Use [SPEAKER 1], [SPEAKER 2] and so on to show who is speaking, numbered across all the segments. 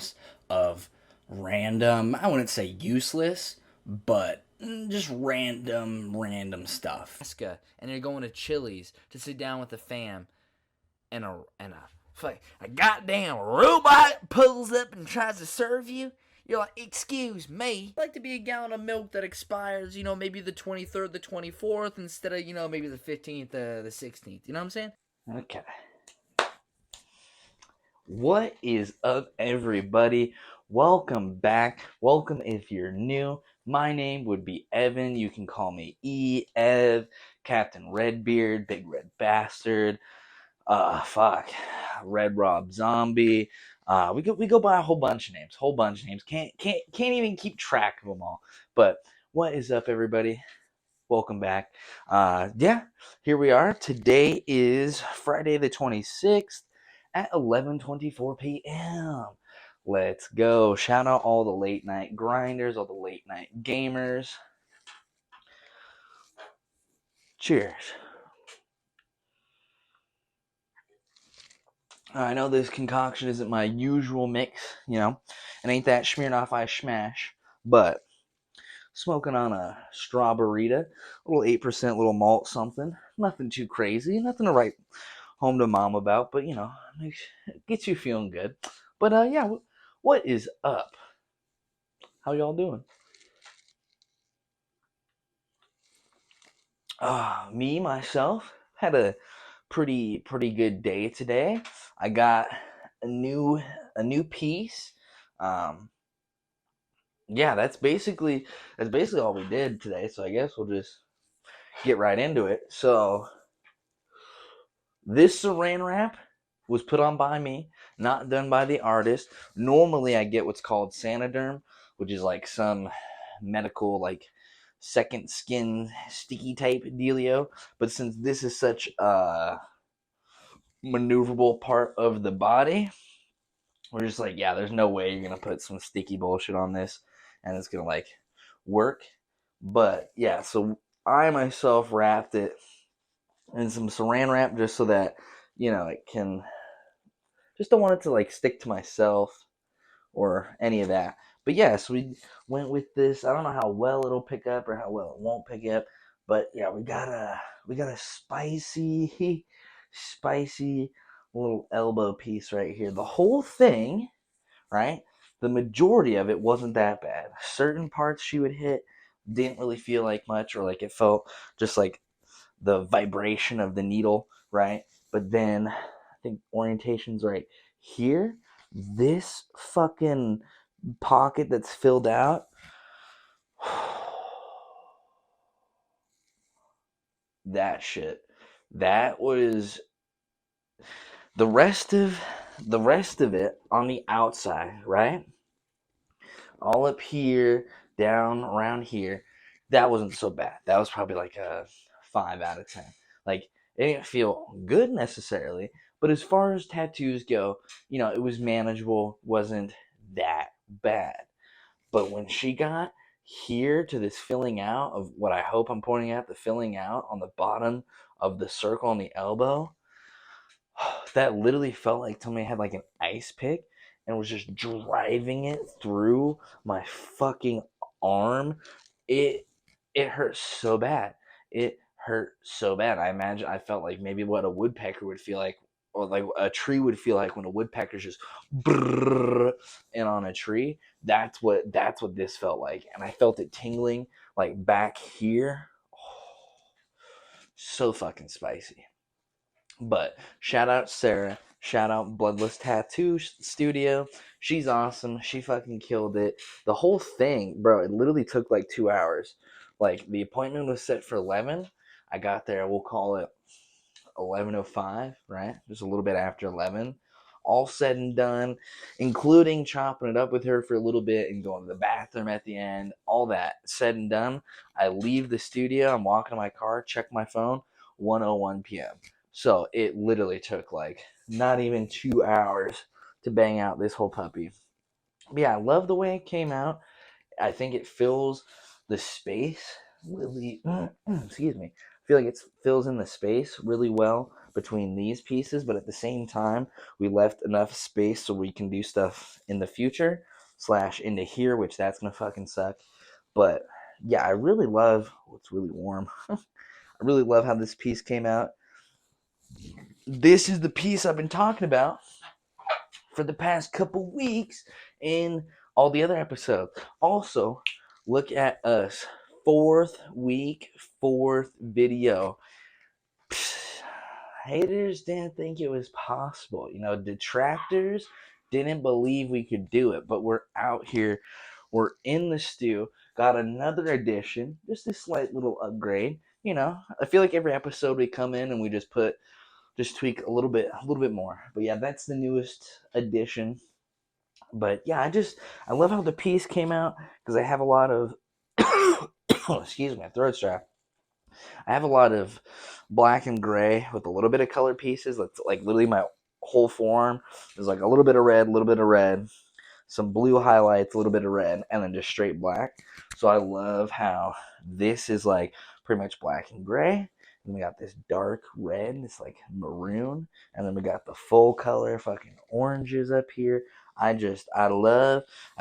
[SPEAKER 1] house of random, I wouldn't say useless, but just random stuff.
[SPEAKER 2] And you're going to Chili's to sit down with the fam, and a goddamn robot pulls up and tries to serve you. You're like, excuse me. I'd like to be a gallon of milk that expires, maybe the 23rd, the 24th, instead of, maybe the 15th, the 16th. You know what I'm saying?
[SPEAKER 3] Okay. What is up, everybody? Welcome back. Welcome if you're new. My name would be Evan. You can call me Ev, Captain Redbeard, Big Red Bastard. Red Rob Zombie. We go by a whole bunch of names. Can't even keep track of them all. But what is up, everybody? Welcome back. Here we are. Today is Friday the 26th at 11:24 p.m. Let's go. Shout out all the late night grinders, all the late night gamers. Cheers. I know this concoction isn't my usual mix, it ain't that Smirnoff Ice Smash, but smoking on a strawberryta, a little 8% little malt something, nothing too crazy, nothing to write home to mom about, but it gets you feeling good. But what is up? How y'all doing? Me myself had a pretty good day today. I got a new piece. That's basically all we did today. So I guess we'll just get right into it. So this saran wrap was put on by me, not done by the artist. Normally I get what's called Sanoderm, which is like some medical like second skin sticky type dealio. But since this is such a maneuverable part of the body, we're just like, yeah, there's no way you're gonna put some sticky bullshit on this and it's gonna like work. But yeah, so I myself wrapped it in some saran wrap just so that it can, just don't want it to like stick to myself or any of that. But yeah, so we went with this. I don't know how well it'll pick up or how well it won't pick up, but yeah, we got a spicy little elbow piece right here. The whole thing, right? The majority of it wasn't that bad. Certain parts she would hit didn't really feel like much, or like it felt just like the vibration of the needle, right? But then I think orientation's right here. This fucking pocket that's filled out. That shit. That was the rest of it on the outside, right? All up here, down around here. That wasn't so bad. That was probably like a 5 out of 10. Like, it didn't feel good necessarily, but as far as tattoos go, it was manageable, wasn't that bad. But when she got here to this filling out of what I hope I'm pointing at, the filling out on the bottom of the circle on the elbow, that literally felt like somebody had like an ice pick and was just driving it through my fucking arm. It hurt so bad. It hurt so bad. I felt like maybe what a woodpecker would feel like, or like a tree would feel like when a woodpecker's just brrrr in on a tree. That's what this felt like, and I felt it tingling like back here. Oh, so fucking spicy. But shout out Sarah, shout out Bloodless Tattoo Studio. She's awesome. She fucking killed it. The whole thing, bro, it literally took like 2 hours. Like, the appointment was set for 11. I got there, we'll call it 11:05, right? Just a little bit after 11. All said and done, including chopping it up with her for a little bit and going to the bathroom at the end. All that said and done, I leave the studio. I'm walking to my car, check my phone, 1:01 p.m. So it literally took like not even 2 hours to bang out this whole puppy. But yeah, I love the way it came out. I think it fills the space really, excuse me. I feel like it fills in the space really well between these pieces, but at the same time, we left enough space so we can do stuff in the future / into here, which that's gonna fucking suck. But yeah, I really love. Oh, it's really warm. I really love how this piece came out. This is the piece I've been talking about for the past couple weeks in all the other episodes. Also, look at us. 4th week, 4th video. Haters didn't think it was possible. Detractors didn't believe we could do it, but we're out here. We're in the stew. Got another edition, just a slight little upgrade. I feel like every episode we come in and we just tweak a little bit more. But yeah, that's the newest edition. But yeah, I love how the piece came out because I have a lot of excuse me, throat strap. I have a lot of black and gray with a little bit of color pieces. That's like literally my whole form. There's like a little bit of red, some blue highlights, a little bit of red, and then just straight black. So I love how this is like pretty much black and gray. And we got this dark red, it's like maroon, and then we got the full color fucking oranges up here. I've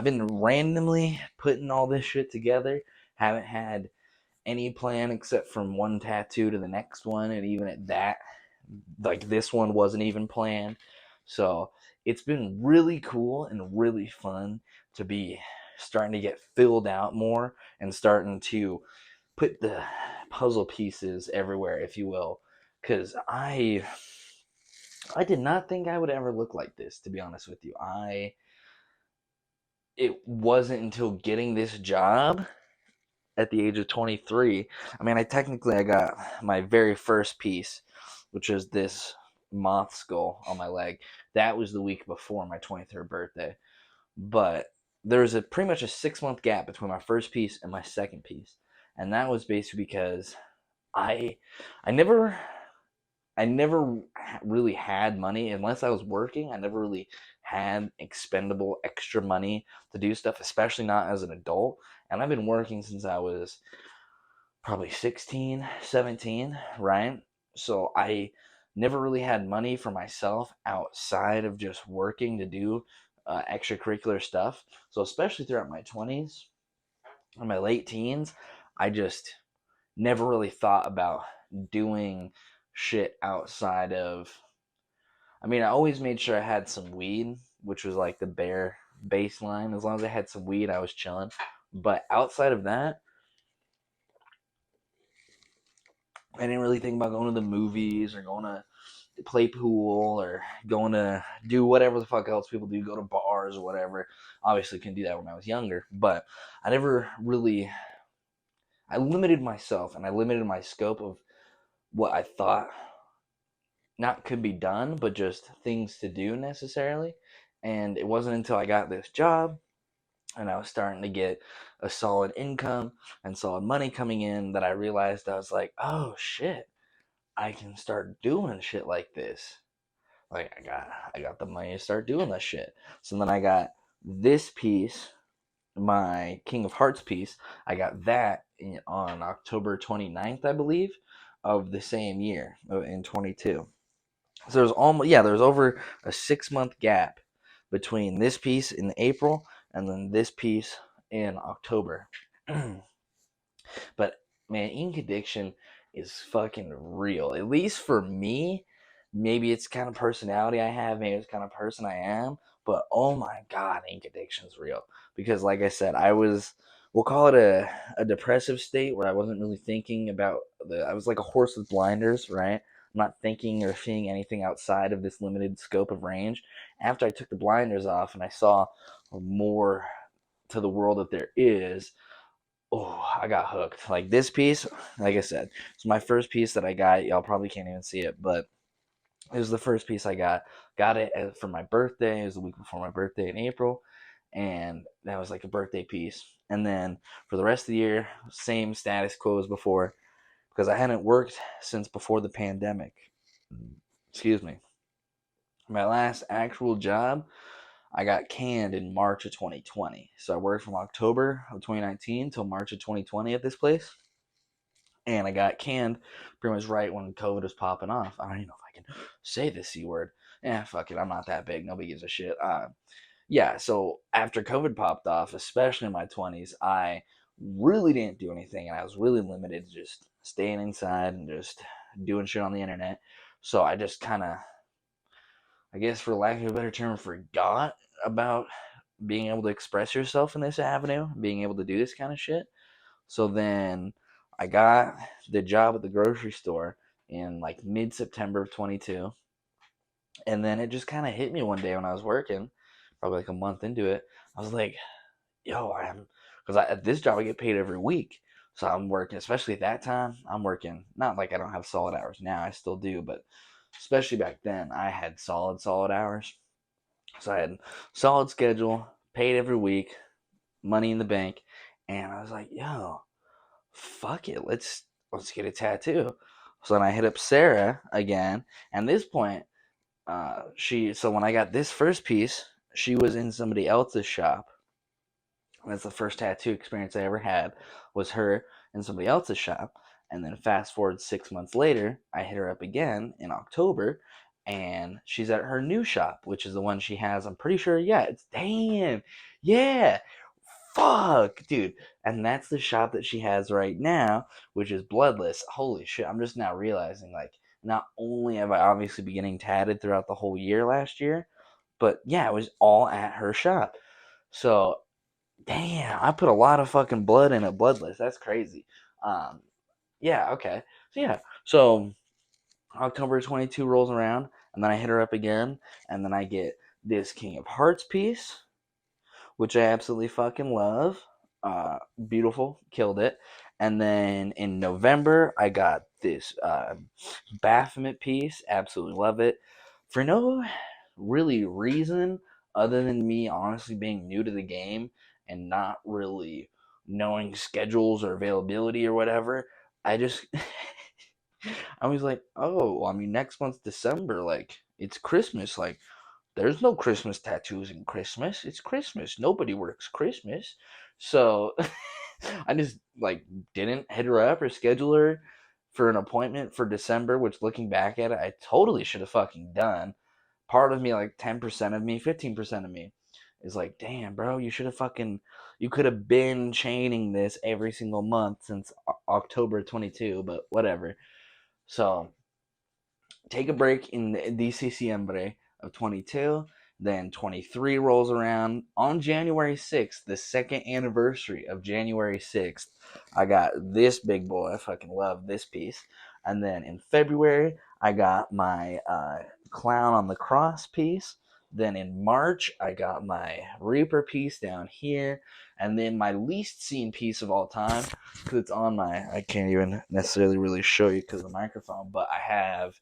[SPEAKER 3] been randomly putting all this shit together. Haven't had any plan except from one tattoo to the next one, and even at that, like this one wasn't even planned. So it's been really cool and really fun to be starting to get filled out more and starting to put the puzzle pieces everywhere, if you will, because I did not think I would ever look like this, to be honest with you. It wasn't until getting this job at the age of 23. I mean, I got my very first piece, which is this moth skull on my leg. That was the week before my 23rd birthday. But there was pretty much a 6-month gap between my first piece and my second piece. And that was basically because I I never I never really had money unless I was working. I never really had expendable extra money to do stuff, especially not as an adult. And I've been working since I was probably 16, 17, right? So I never really had money for myself outside of just working to do extracurricular stuff. So especially throughout my 20s and my late teens, I just never really thought about doing shit outside of. I mean, I always made sure I had some weed, which was like the bare baseline. As long as I had some weed, I was chilling. But outside of that, I didn't really think about going to the movies or going to play pool or going to do whatever the fuck else people do, go to bars or whatever. Obviously, couldn't do that when I was younger, but I never really. I limited myself and I limited my scope of what I thought not could be done, but just things to do necessarily. And it wasn't until I got this job and I was starting to get a solid income and solid money coming in that I realized I was like, oh shit, I can start doing shit like this. Like I got the money to start doing this shit. So then I got this piece, my King of Hearts piece. I got that on October 29th, I believe, of the same year in 22. So there's over a 6-month gap between this piece in April and then this piece in October. But man, ink addiction is fucking real. At least for me, maybe it's kind of personality I have, maybe it's kind of person I am, but oh my god, ink addiction is real. Because like I said, we'll call it a depressive state where I wasn't really thinking about I was like a horse with blinders, right? I'm not thinking or seeing anything outside of this limited scope of range. After I took the blinders off and I saw more to the world that there is, oh, I got hooked. Like this piece, like I said, it's my first piece that I got. Y'all probably can't even see it, but it was the first piece I got. Got it for my birthday. It was the week before my birthday in April, and that was like a birthday piece. And then for the rest of the year, same status quo as before, because I hadn't worked since before the pandemic. Excuse me. My last actual job, I got canned in March of 2020. So I worked from October of 2019 till March of 2020 at this place. And I got canned pretty much right when COVID was popping off. I don't even know if I fucking say the C word. Fuck it, I'm not that big. Nobody gives a shit. Yeah, so after COVID popped off, especially in my 20s, I really didn't do anything, and I was really limited to just staying inside and just doing shit on the internet. So I just kind of, I guess for lack of a better term, forgot about being able to express yourself in this avenue, being able to do this kind of shit. So then I got the job at the grocery store in like mid September of 22. And then it just kind of hit me one day when I was working, probably like a month into it. I was like, yo, because at this job I get paid every week. So I'm working, especially at that time, I'm working, not like I don't have solid hours now, I still do, but especially back then, I had solid hours. So I had solid schedule, paid every week, money in the bank, and I was like, yo, fuck it, let's get a tattoo. So then I hit up Sarah again, and at this point, so when I got this first piece, she was in somebody else's shop. That's the first tattoo experience I ever had, was her in somebody else's shop. And then fast forward 6 months later, I hit her up again in October, and she's at her new shop, which is the one she has. I'm pretty sure, yeah, it's damn, yeah, fuck, dude. And that's the shop that she has right now, which is Bloodless. Holy shit, I'm just now realizing, like, not only have I obviously been getting tatted throughout the whole year last year, but yeah, it was all at her shop. So damn, I put a lot of fucking blood in it. Bloodless. That's crazy. Um, yeah, okay. So October 22 rolls around, and then I hit her up again, and then I get this King of Hearts piece, which I absolutely fucking love. Beautiful, killed it. And then in November, I got this Baphomet piece, absolutely love it. For no really reason other than me honestly being new to the game and not really knowing schedules or availability or whatever, I just I was like, oh, well, I mean, next month's December, like it's Christmas, like there's no Christmas tattoos in Christmas. It's Christmas. Nobody works Christmas. So I just like didn't hit her up or schedule her for an appointment for December, which looking back at it, I totally should have fucking done. Part of me, like 10% of me, 15% of me is like, damn, bro, you could have been chaining this every single month since October 22, but whatever. So take a break in the diciembre of 22. Then 23 rolls around. On January 6th, the second anniversary of January 6th, I got this big boy. I fucking love this piece. And then in February, I got my Clown on the Cross piece. Then in March, I got my Reaper piece down here. And then my least seen piece of all time, because it's on I can't even necessarily really show you because of the microphone, but I have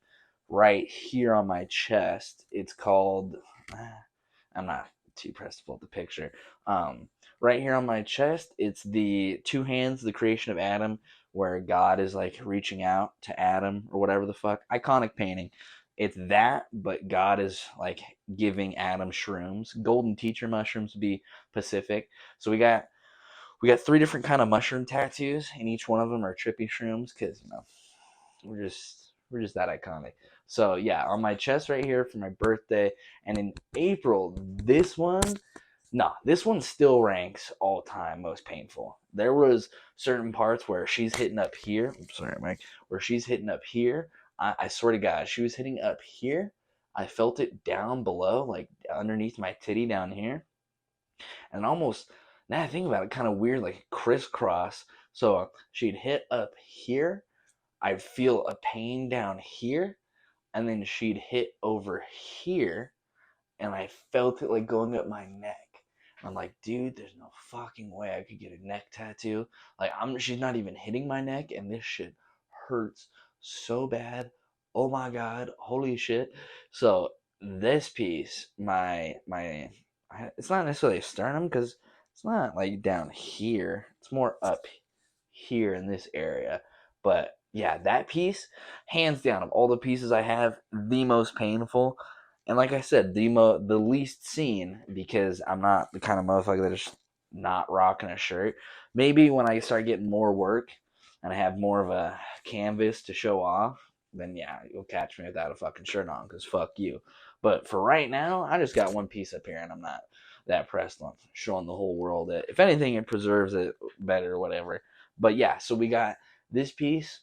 [SPEAKER 3] right here on my chest. It's called, I'm not too pressed to pull up the picture. Right here on my chest, it's the two hands, the creation of Adam, where God is like reaching out to Adam or whatever the fuck. Iconic painting. It's that, but God is like giving Adam shrooms, golden teacher mushrooms to be Pacific. So we got three different kind of mushroom tattoos, and each one of them are trippy shrooms because we're just that iconic. So yeah, on my chest right here for my birthday, and in April, this one still ranks all time most painful. There was certain parts where she's hitting up here. I'm sorry, Mike. Where she's hitting up here. I swear to God, she was hitting up here. I felt it down below, like underneath my titty down here, and almost. Now I think about it, kind of weird, like crisscross. So she'd hit up here. I'd feel a pain down here, and then she'd hit over here, and I felt it like going up my neck. I'm like, dude, there's no fucking way I could get a neck tattoo. Like, she's not even hitting my neck, and this shit hurts so bad. Oh my god, holy shit. So this piece, it's not necessarily a sternum because it's not like down here. It's more up here in this area. But yeah, that piece, hands down, of all the pieces I have, the most painful. And like I said, the least seen, because I'm not the kind of motherfucker that is not rocking a shirt. Maybe when I start getting more work and I have more of a canvas to show off, then yeah, you'll catch me without a fucking shirt on, because fuck you. But for right now, I just got one piece up here, and I'm not that pressed on showing the whole world it. If anything, it preserves it better or whatever. But yeah, so we got this piece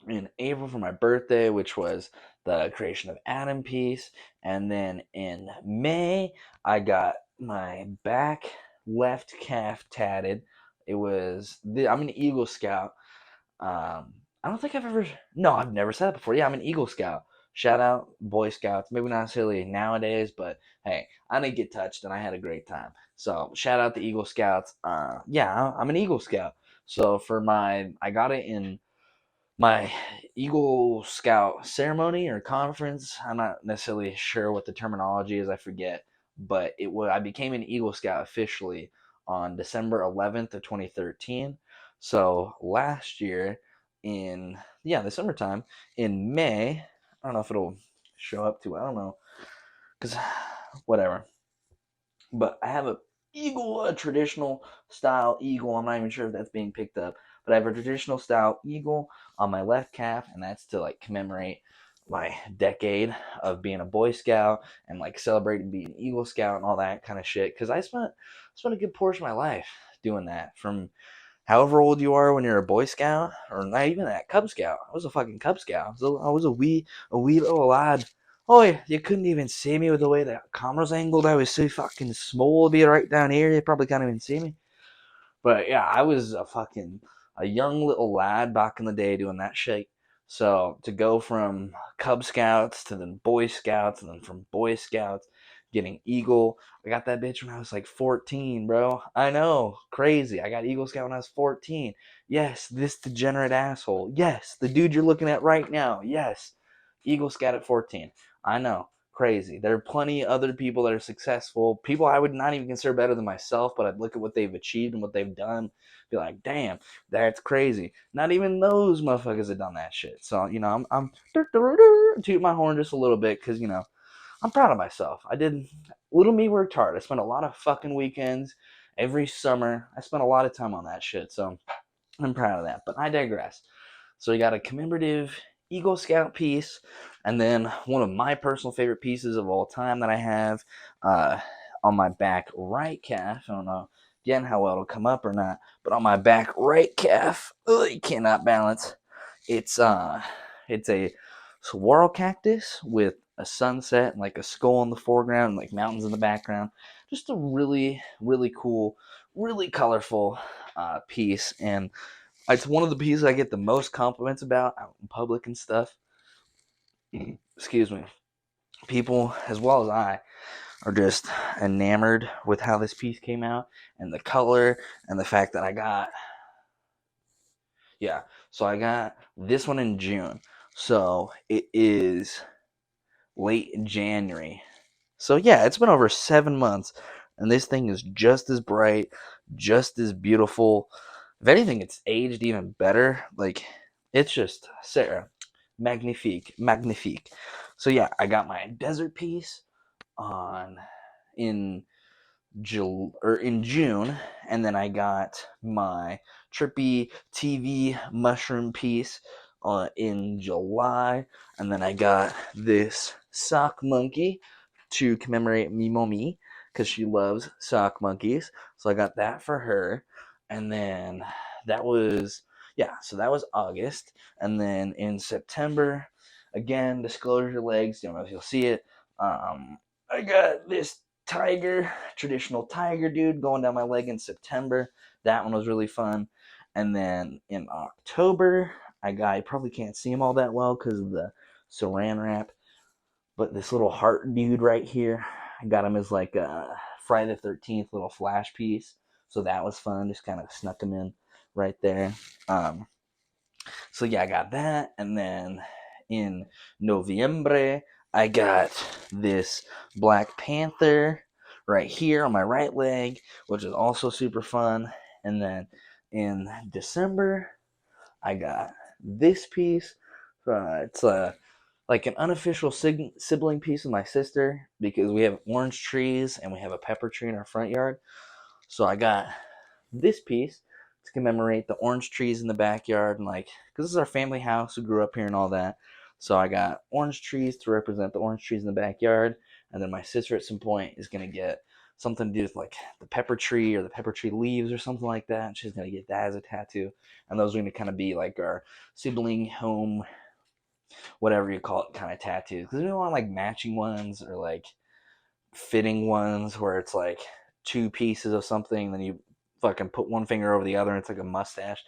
[SPEAKER 3] in April for my birthday, which was the creation of Adam piece. And then in May, I got my back left calf tatted. I'm an Eagle Scout. I don't think I've ever, no, I've never said it before. Yeah, I'm an Eagle Scout. Shout out Boy Scouts. Maybe not necessarily nowadays, but hey, I didn't get touched and I had a great time. So shout out the Eagle Scouts. Yeah, I'm an Eagle Scout. So I got it in my Eagle Scout ceremony or conference. I'm not necessarily sure what the terminology is. I forget, but I became an Eagle Scout officially on December 11th of 2013. So last year in the summertime in May, I don't know if it'll show up to. I don't know because whatever. But I have a traditional style eagle. I'm not even sure if that's being picked up, but I have a traditional style eagle on my left calf, and that's to like commemorate my decade of being a Boy Scout and like celebrating being an Eagle Scout and all that kind of shit. Because I spent a good portion of my life doing that. From however old you are when you're a Boy Scout, or not even that, Cub Scout. I was a fucking Cub Scout. I was a wee little lad. Oh, yeah, you couldn't even see me with the way the camera's angled. I was so fucking small to be right down here. You probably can't even see me. But yeah, I was a young little lad back in the day doing that shit. So to go from Cub Scouts to then Boy Scouts and then from Boy Scouts getting Eagle, I got that bitch when I was like 14, bro. I know, crazy. I got Eagle Scout when I was 14. Yes, this degenerate asshole. Yes, the dude you're looking at right now. Yes, Eagle Scout at 14. I know, crazy. There are plenty of other people that are successful, people I would not even consider better than myself, but I'd look at what they've achieved and what they've done, be like, damn, that's crazy. Not even those motherfuckers have done that shit. So I'm toot my horn just a little bit, because I'm proud of myself. Little me worked hard. I spent a lot of fucking weekends every summer. I spent a lot of time on that shit. So I'm proud of that. But I digress. So you got a commemorative Eagle Scout piece, and then one of my personal favorite pieces of all time that I have uh, on my back right calf. I don't know again how well it'll come up or not, but on my back right calf, you cannot balance. It's a saguaro cactus with a sunset and like a skull in the foreground and like mountains in the background. Just a really really cool, really colorful piece, and it's one of the pieces I get the most compliments about out in public and stuff. Excuse me. People, as well as I, are just enamored with how this piece came out and the color and the fact that so I got this one in June. So it is late January. So yeah, it's been over 7 months, and this thing is just as bright, just as beautiful. If anything, it's aged even better. Like, it's just Sarah, magnifique, magnifique. So yeah, I got my desert piece on in in June, and then I got my trippy TV mushroom piece in July, and then I got this sock monkey to commemorate me mommy, because she loves sock monkeys. So I got that for her, and then that was so that was August, and then in September, again, disclosure legs. Don't know if you'll see it. I got this traditional tiger dude going down my leg in September. That one was really fun. And then in October, you probably can't see him all that well because of the saran wrap, but this little heart dude right here, I got him as like a Friday the 13th little flash piece. So that was fun. Just kind of snuck him in right there. So yeah, I got that. And then in Noviembre, I got this Black Panther right here on my right leg, which is also super fun. And then in December, I got this piece. It's like an unofficial sibling piece of my sister, because we have orange trees and we have a pepper tree in our front yard. So I got this piece to commemorate the orange trees in the backyard, and like, because this is our family house, we grew up here and all that. So I got orange trees to represent the orange trees in the backyard, and then my sister at some point is gonna get something to do with like the pepper tree or the pepper tree leaves or something like that. And she's gonna get that as a tattoo, and those are gonna kind of be like our sibling home, whatever you call it, kind of tattoos. Because we don't want like matching ones or like fitting ones where it's like two pieces of something, then you fucking put one finger over the other and it's like a mustache.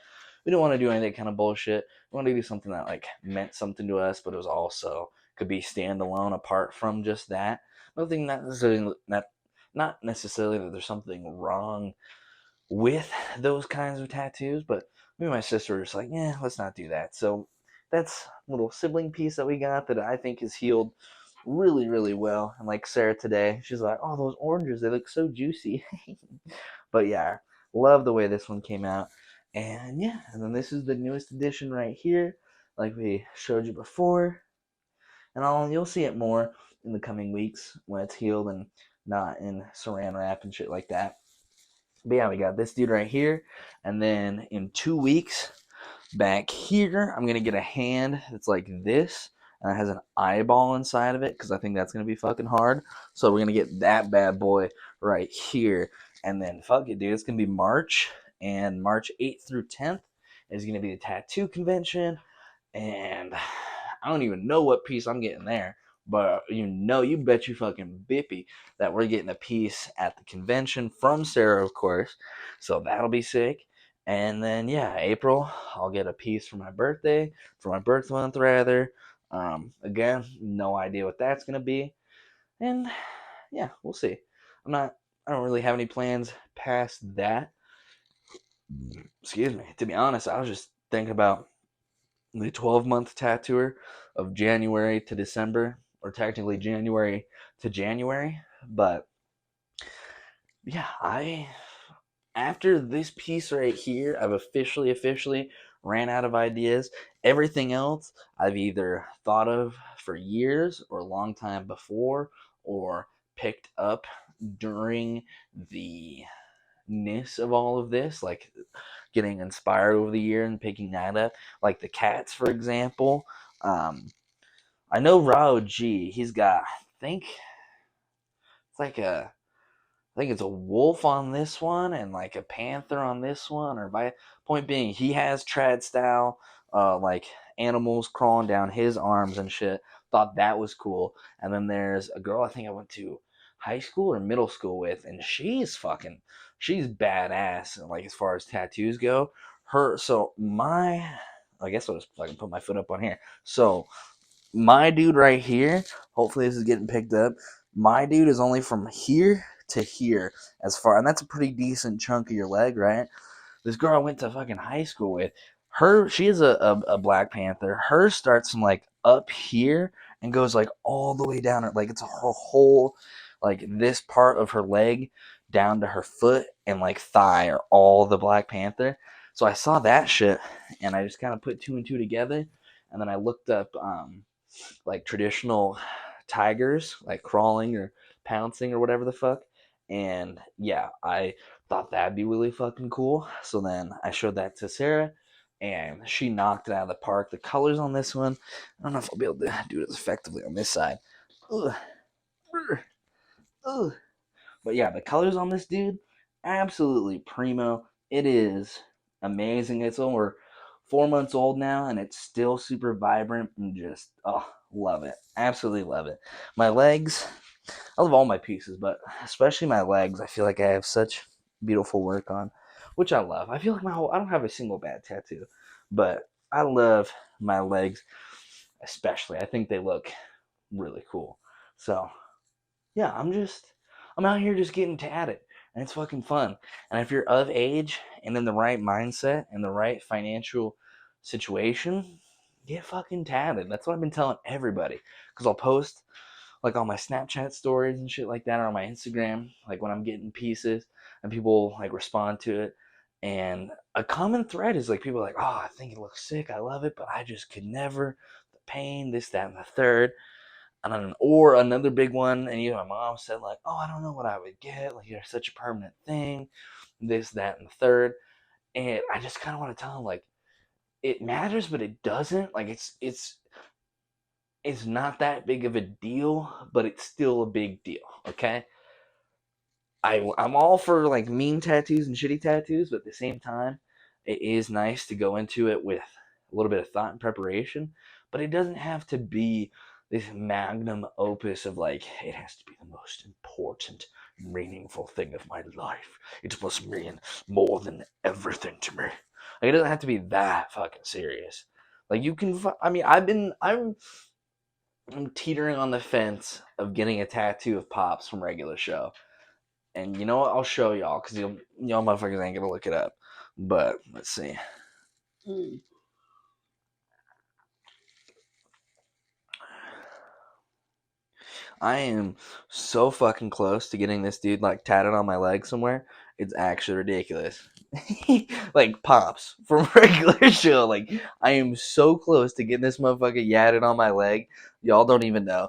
[SPEAKER 3] We don't want to do any of that kind of bullshit. We want to do something that like meant something to us, but it was also could be standalone apart from just that. Nothing not necessarily that there's something wrong with those kinds of tattoos, but me and my sister were just like, yeah, let's not do that. So that's a little sibling piece that we got that I think is healed really, really well. And like Sarah today, she's like, oh, those oranges, they look so juicy. But yeah, love the way this one came out. And yeah, and then this is the newest edition right here, like we showed you before. And you'll see it more in the coming weeks when it's healed and not in saran wrap and shit like that. But yeah, we got this dude right here. And then in 2 weeks, back here, I'm going to get a hand that's like this. And it has an eyeball inside of it because I think that's going to be fucking hard. So we're going to get that bad boy right here. And then fuck it, dude. It's going to be March. And March 8th through 10th is going to be the tattoo convention. And I don't even know what piece I'm getting there. But you bet you fucking bippy that we're getting a piece at the convention from Sarah, of course. So that'll be sick. And then yeah, April, I'll get a piece for my birthday, for my birth month rather. Again, no idea what that's gonna be. And yeah, we'll see. I don't really have any plans past that. Excuse me. To be honest, I was just thinking about the 12-month tattooer of January to December, or technically January to January. But yeah, after this piece right here, I've officially ran out of ideas. Everything else I've either thought of for years or a long time before, or picked up during the ness of all of this, like getting inspired over the year and picking that up. Like the cats, for example. Um, I know Rao G. He's got, it's like I think it's a wolf on this one and like a panther on this one. Or by point being, he has trad style, like animals crawling down his arms and shit. Thought that was cool. And then there's a girl I think I went to high school or middle school with, and she's badass. Like as far as tattoos go, I guess I'll just fucking put my foot up on here. So my dude right here, hopefully this is getting picked up. My dude is only from here to here as far, and that's a pretty decent chunk of your leg, right? This girl I went to fucking high school with, she is a Black Panther. Hers starts from like up here and goes like all the way down her, like it's her whole, like this part of her leg down to her foot and like thigh are all the Black Panther. So I saw that shit and I just kind of put two and two together, and then I looked up like traditional tigers, like crawling or pouncing or whatever the fuck. And yeah, I thought that'd be really fucking cool. So then I showed that to Sarah, and she knocked it out of the park. The colors on this one, I don't know if I'll be able to do it as effectively on this side. Ugh. Ugh. But yeah, the colors on this dude, absolutely primo. It is amazing. It's over 4 months old now, and it's still super vibrant and just love it. Absolutely love it. My legs, I love all my pieces, but especially my legs. I feel like I have such beautiful work on, which I love. I feel like I don't have a single bad tattoo, but I love my legs, especially. I think they look really cool. So yeah, I'm out here just getting tatted, and it's fucking fun. And if you're of age and in the right mindset and the right financial situation, get fucking tatted. That's what I've been telling everybody. Because I'll post like on my Snapchat stories and shit like that, or on my Instagram, like when I'm getting pieces, and people like respond to it. And a common thread is like people are like, oh, I think it looks sick, I love it, but I just could never. The pain, this, that, and the third. Or another big one, and my mom said like, "Oh, I don't know what I would get. Like, you're such a permanent thing, this, that, and the third." And I just kind of want to tell them like, it matters, but it doesn't. Like, it's It's not that big of a deal, but it's still a big deal, okay? I'm all for like mean tattoos and shitty tattoos, but at the same time, it is nice to go into it with a little bit of thought and preparation. But it doesn't have to be this magnum opus of like, it has to be the most important, meaningful thing of my life. It must mean more than everything to me. Like, it doesn't have to be that fucking serious. Like, you can, I mean, I'm teetering on the fence of getting a tattoo of Pops from Regular Show. And you know what? I'll show y'all because y'all motherfuckers ain't gonna look it up. But let's see. I am so fucking close to getting this dude like tatted on my leg somewhere. It's actually ridiculous. Like Pops from Regular Show. Like I am so close to getting this motherfucker yatted on my leg. Y'all don't even know.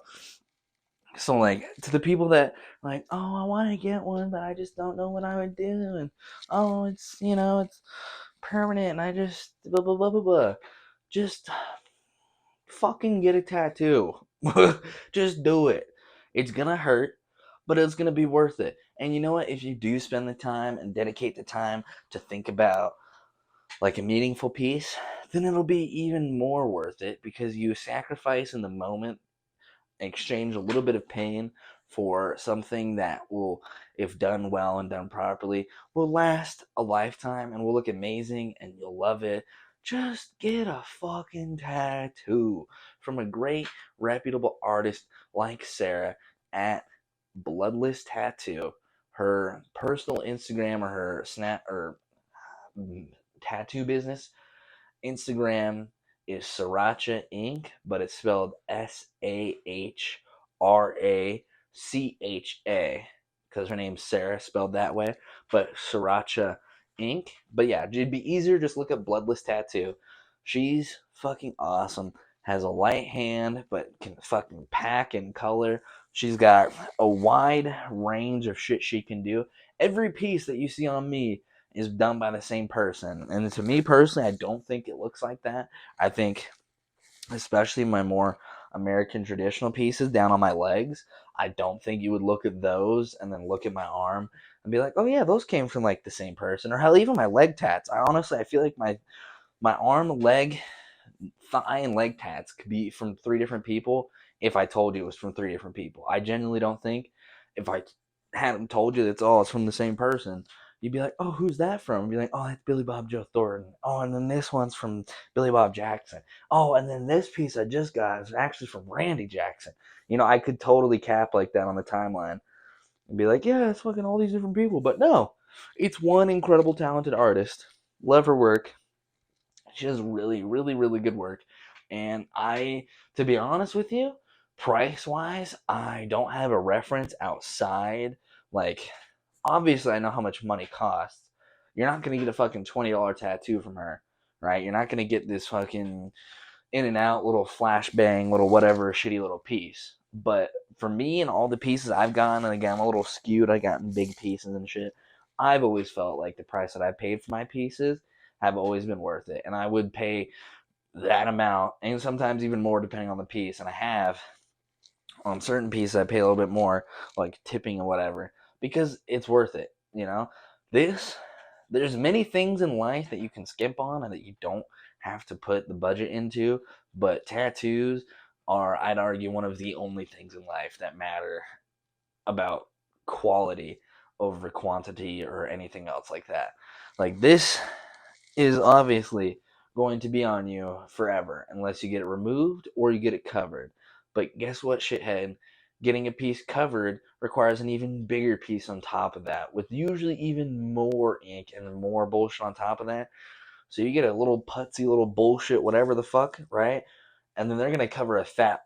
[SPEAKER 3] So like to the people that like, oh, I want to get one, but I just don't know what I would do, and oh, it's it's permanent, and I just blah blah blah blah blah. Just fucking get a tattoo. Just do it. It's gonna hurt, but it's gonna be worth it. And you know what? If you do spend the time and dedicate the time to think about like a meaningful piece, then it'll be even more worth it because you sacrifice in the moment, exchange a little bit of pain for something that will, if done well and done properly, will last a lifetime and will look amazing and you'll love it. Just get a fucking tattoo from a great reputable artist like Sarah at Bloodless Tattoo. Her personal Instagram or her snap or tattoo business Instagram is Sriracha Inc., but it's spelled Sahracha because her name's Sarah, spelled that way. But Sriracha Inc. But yeah, it'd be easier just look up Bloodless Tattoo. She's fucking awesome. Has a light hand, but can fucking pack in color. She's got a wide range of shit she can do. Every piece that you see on me is done by the same person. And to me personally, I don't think it looks like that. I think, especially my more American traditional pieces down on my legs, I don't think you would look at those and then look at my arm and be like, oh yeah, those came from like the same person. Or hell, even my leg tats. I feel like my arm, leg, thigh, and leg tats could be from 3 different people if I told you it was from 3 different people. I genuinely don't think if I hadn't told you that's all it's from the same person, you'd be like, oh, who's that from? You'd be like, oh, that's Billy Bob Joe Thornton. Oh, and then this one's from Billy Bob Jackson. Oh, and then this piece I just got is actually from Randy Jackson. I could totally cap like that on the timeline and be like, yeah, it's fucking all these different people. But no, it's one incredible talented artist. Love her work. She does really, really, really good work. And to be honest with you, price wise, I don't have a reference outside. Like, obviously, I know how much money costs. You're not going to get a fucking $20 tattoo from her, right? You're not going to get this fucking in and out little flashbang, little whatever shitty little piece. But for me and all the pieces I've gotten, and again, I'm a little skewed, I got big pieces and shit. I've always felt like the price that I paid for my pieces have always been worth it. And I would pay that amount and sometimes even more depending on the piece. And I have on certain pieces I pay a little bit more, like tipping or whatever, because it's worth it. There's many things in life that you can skip on and that you don't have to put the budget into, but tattoos are, I'd argue, one of the only things in life that matter about quality over quantity or anything else like that. Like, this is obviously going to be on you forever unless you get it removed or you get it covered. But guess what, shithead? Getting a piece covered requires an even bigger piece on top of that, with usually even more ink and more bullshit on top of that. So you get a little putsy little bullshit, whatever the fuck, right? And then they're gonna cover a fat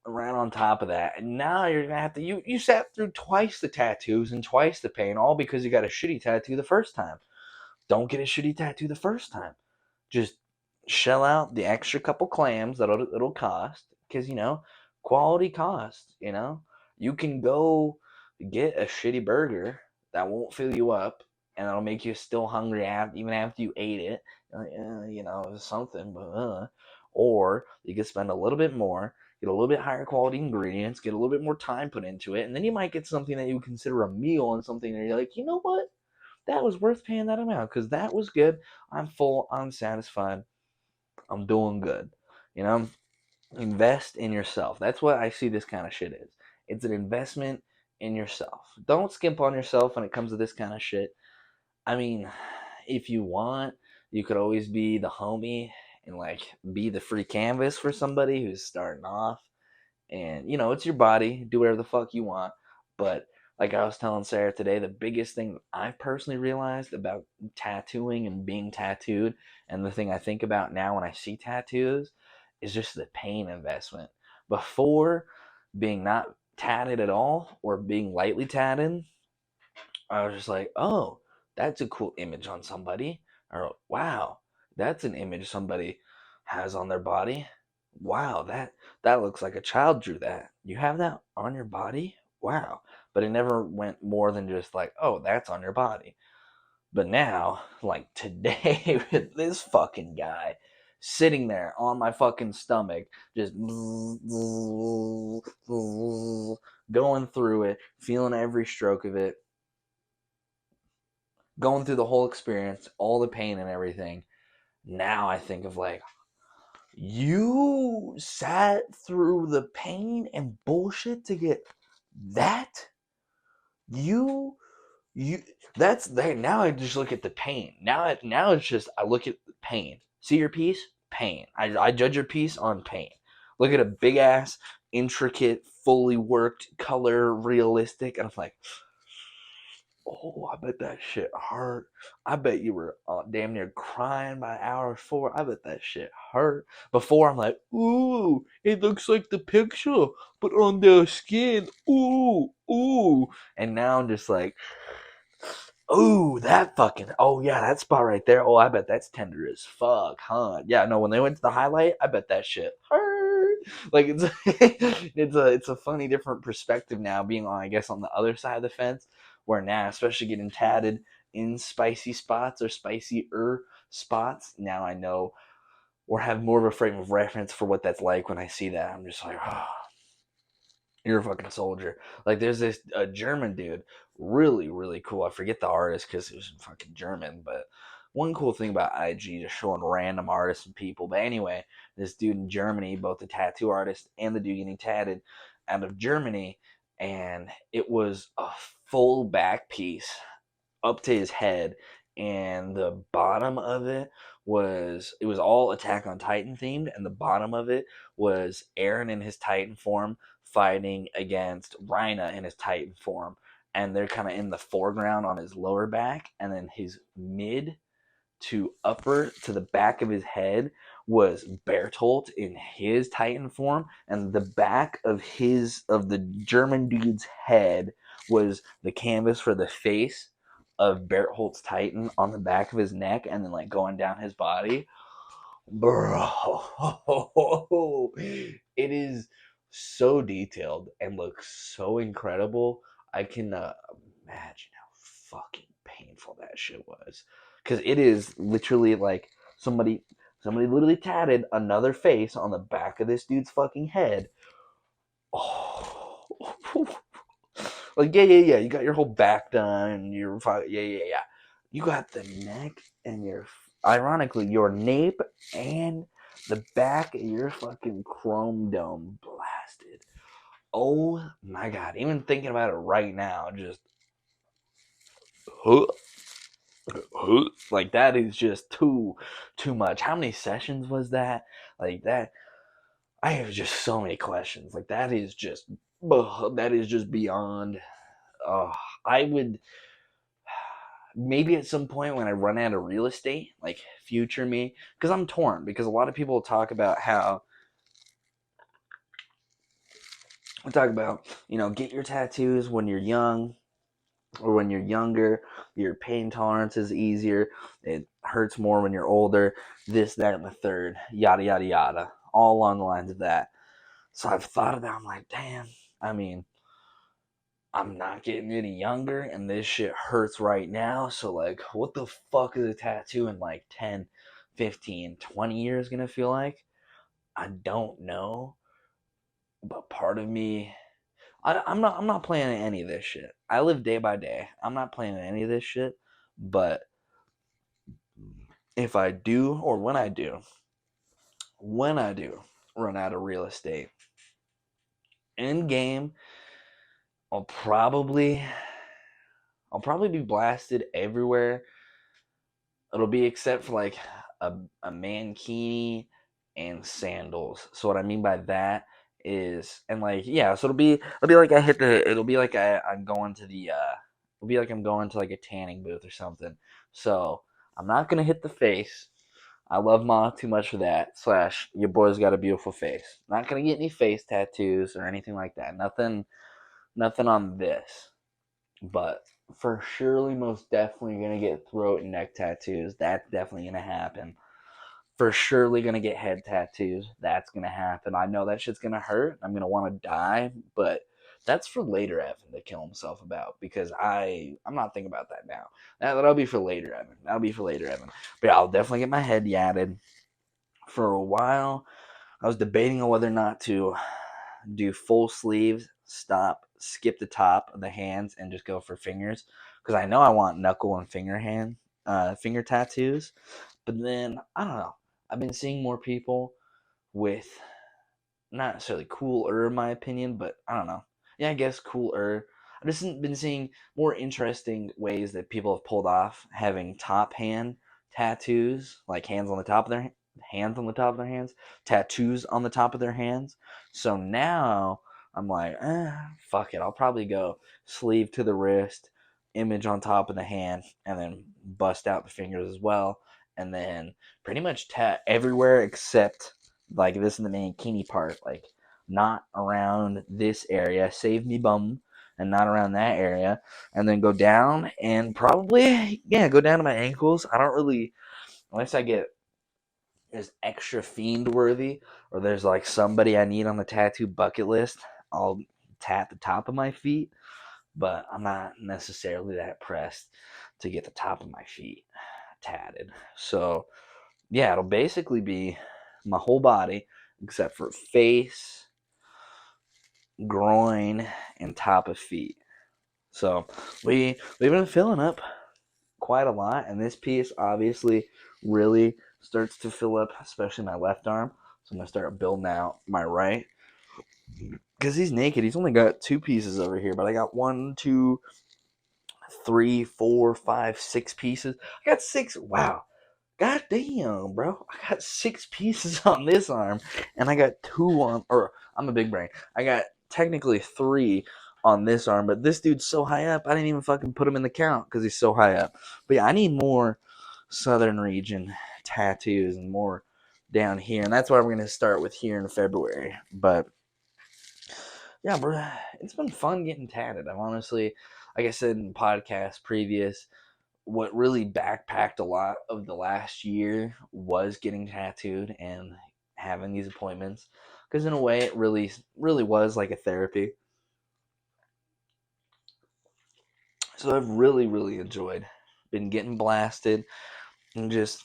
[SPEAKER 3] right on top of that. And now you're gonna have to you sat through twice the tattoos and twice the pain, all because you got a shitty tattoo the first time. Don't get a shitty tattoo the first time. Just shell out the extra couple clams that it'll cost, because quality costs. You can go get a shitty burger that won't fill you up and that'll make you still hungry even after you ate it. Something, but or you could spend a little bit more, get a little bit higher quality ingredients, get a little bit more time put into it, and then you might get something that you would consider a meal and something that you're like, you know what? That was worth paying that amount because that was good. I'm full. I'm satisfied. I'm doing good. You know, invest in yourself. That's what I see this kind of shit is. It's an investment in yourself. Don't skimp on yourself when it comes to this kind of shit. I mean, if you want, you could always be the homie and like be the free canvas for somebody who's starting off. And it's your body, do whatever the fuck you want. But like I was telling Sarah today, the biggest thing I've personally realized about tattooing and being tattooed, and the thing I think about now when I see tattoos, is just the pain investment. Before, being not tatted at all or being lightly tatted, I was just like, oh, that's a cool image on somebody. Or wow, that's an image somebody has on their body. Wow, that looks like a child drew that. You have that on your body? Wow. But it never went more than just like, oh, that's on your body. But now, like today, with this fucking guy sitting there on my fucking stomach, just going through it, feeling every stroke of it, going through the whole experience, all the pain and everything. Now I think of like, you sat through the pain and bullshit to get that? You you that's there. Now I just look at the pain. Now it's just I look at the pain. See your piece? Pain. I judge your piece on pain. Look at a big ass, intricate, fully worked, color, realistic, and I'm like, oh, I bet that shit hurt. I bet you were damn near crying by hour 4. I bet that shit hurt. Before I'm like, ooh, it looks like the picture, but on the skin, ooh, ooh. And now I'm just like, ooh, that fucking, oh yeah, that spot right there. Oh, I bet that's tender as fuck, huh? Yeah, no, when they went to the highlight, I bet that shit hurt. Like it's it's a funny different perspective now, being on, I guess, on the other side of the fence, where now, especially getting tatted in spicy spots or spicier spots, now I know or have more of a frame of reference for what that's like when I see that. I'm just like, oh, you're a fucking soldier. Like there's this German dude, really really cool. I forget the artist because it was fucking German, but one cool thing about IG, just showing random artists and people. But anyway, this dude in Germany, both the tattoo artist and the dude getting tatted out of Germany, and it was a full back piece up to his head, and the bottom of it was all Attack on Titan themed, and the bottom of it was Aaron in his Titan form fighting against Rhina in his Titan form, and they're kind of in the foreground on his lower back, and then his mid to upper to the back of his head was Bertolt in his Titan form, and the back of the German dude's head was the canvas for the face of Bertholt's Titan on the back of his neck, and then like going down his body. Bro, it is so detailed and looks so incredible. I can imagine how fucking painful that shit was, because it is literally like somebody literally tatted another face on the back of this dude's fucking head. Oh, like yeah. You got your whole back done, and yeah. You got the neck and ironically your nape and the back of your fucking chrome dome blasted. Oh my god! Even thinking about it right now, just like that is just too much. How many sessions was that? Like that, I have just so many questions. Like that is just beyond. Uh, I would maybe at some point when I run out of real estate, like future me, because I'm torn. Because a lot of people talk about how get your tattoos when you're young or when you're younger. Your pain tolerance is easier. It hurts more when you're older. This, that, and the third. Yada yada yada. All along the lines of that. So I've thought about. I'm like, damn. I mean, I'm not getting any younger, and this shit hurts right now. So, like, what the fuck is a tattoo in like 10, 15, 20 years gonna feel like? I don't know. But part of me, I'm not planning any of this shit. I live day by day. I'm not planning any of this shit. But if I do, or when I do run out of real estate in game, I'll probably be blasted everywhere. It'll be except for like a mankini and sandals. So what I mean by that is, and like, yeah, so it'll be like it'll be like I'm going to it'll be like I'm going to like a tanning booth or something. So I'm not gonna hit the face. I love Ma too much for that. Slash, your boy's got a beautiful face. Not gonna get any face tattoos or anything like that. Nothing on this. But for surely, most definitely gonna get throat and neck tattoos. That's definitely gonna happen. For surely gonna get head tattoos. That's gonna happen. I know that shit's gonna hurt. I'm gonna want to die, but that's for later Evan to kill himself about, because I'm not thinking about that now. That'll be for later Evan. That'll be for later Evan. But yeah, I'll definitely get my head yatted. For a while, I was debating on whether or not to do full sleeves, skip the top of the hands, and just go for fingers, because I know I want knuckle and finger tattoos. But then I don't know. I've been seeing more people with, not necessarily cooler in my opinion, but I don't know. Yeah, I guess cooler. I've just been seeing more interesting ways that people have pulled off having top hand tattoos, like hands on the top of their hands, tattoos on the top of their hands. So now I'm like, fuck it. I'll probably go sleeve to the wrist, image on top of the hand, and then bust out the fingers as well, and then pretty much tat everywhere except like this in the mankini part, like not around this area, save me bum, and not around that area, and then go down and probably, yeah, go down to my ankles. I don't really, unless I get is extra fiend worthy, or there's like somebody I need on the tattoo bucket list, I'll tat the top of my feet, but I'm not necessarily that pressed to get the top of my feet tatted. So yeah, it'll basically be my whole body except for face, groin, and top of feet. So we've been filling up quite a lot, and this piece obviously really starts to fill up, especially my left arm. So I'm gonna start building out my right, because he's naked. He's only got two pieces over here, but I got 1, 2, 3, 4, 5, 6 pieces. I got six. Wow. God damn, bro. I got 6 pieces on this arm, and I got two on, or I'm a big brain. I got technically 3 on this arm, but this dude's so high up, I didn't even fucking put him in the count because he's so high up. But yeah, I need more southern region tattoos and more down here, and that's why we're going to start with here in February. But yeah, bro, it's been fun getting tatted. I've honestly, like I said in podcast previous, what really backpacked a lot of the last year was getting tattooed and having these appointments, because in a way it really was like a therapy. So I've really enjoyed been getting blasted, and just,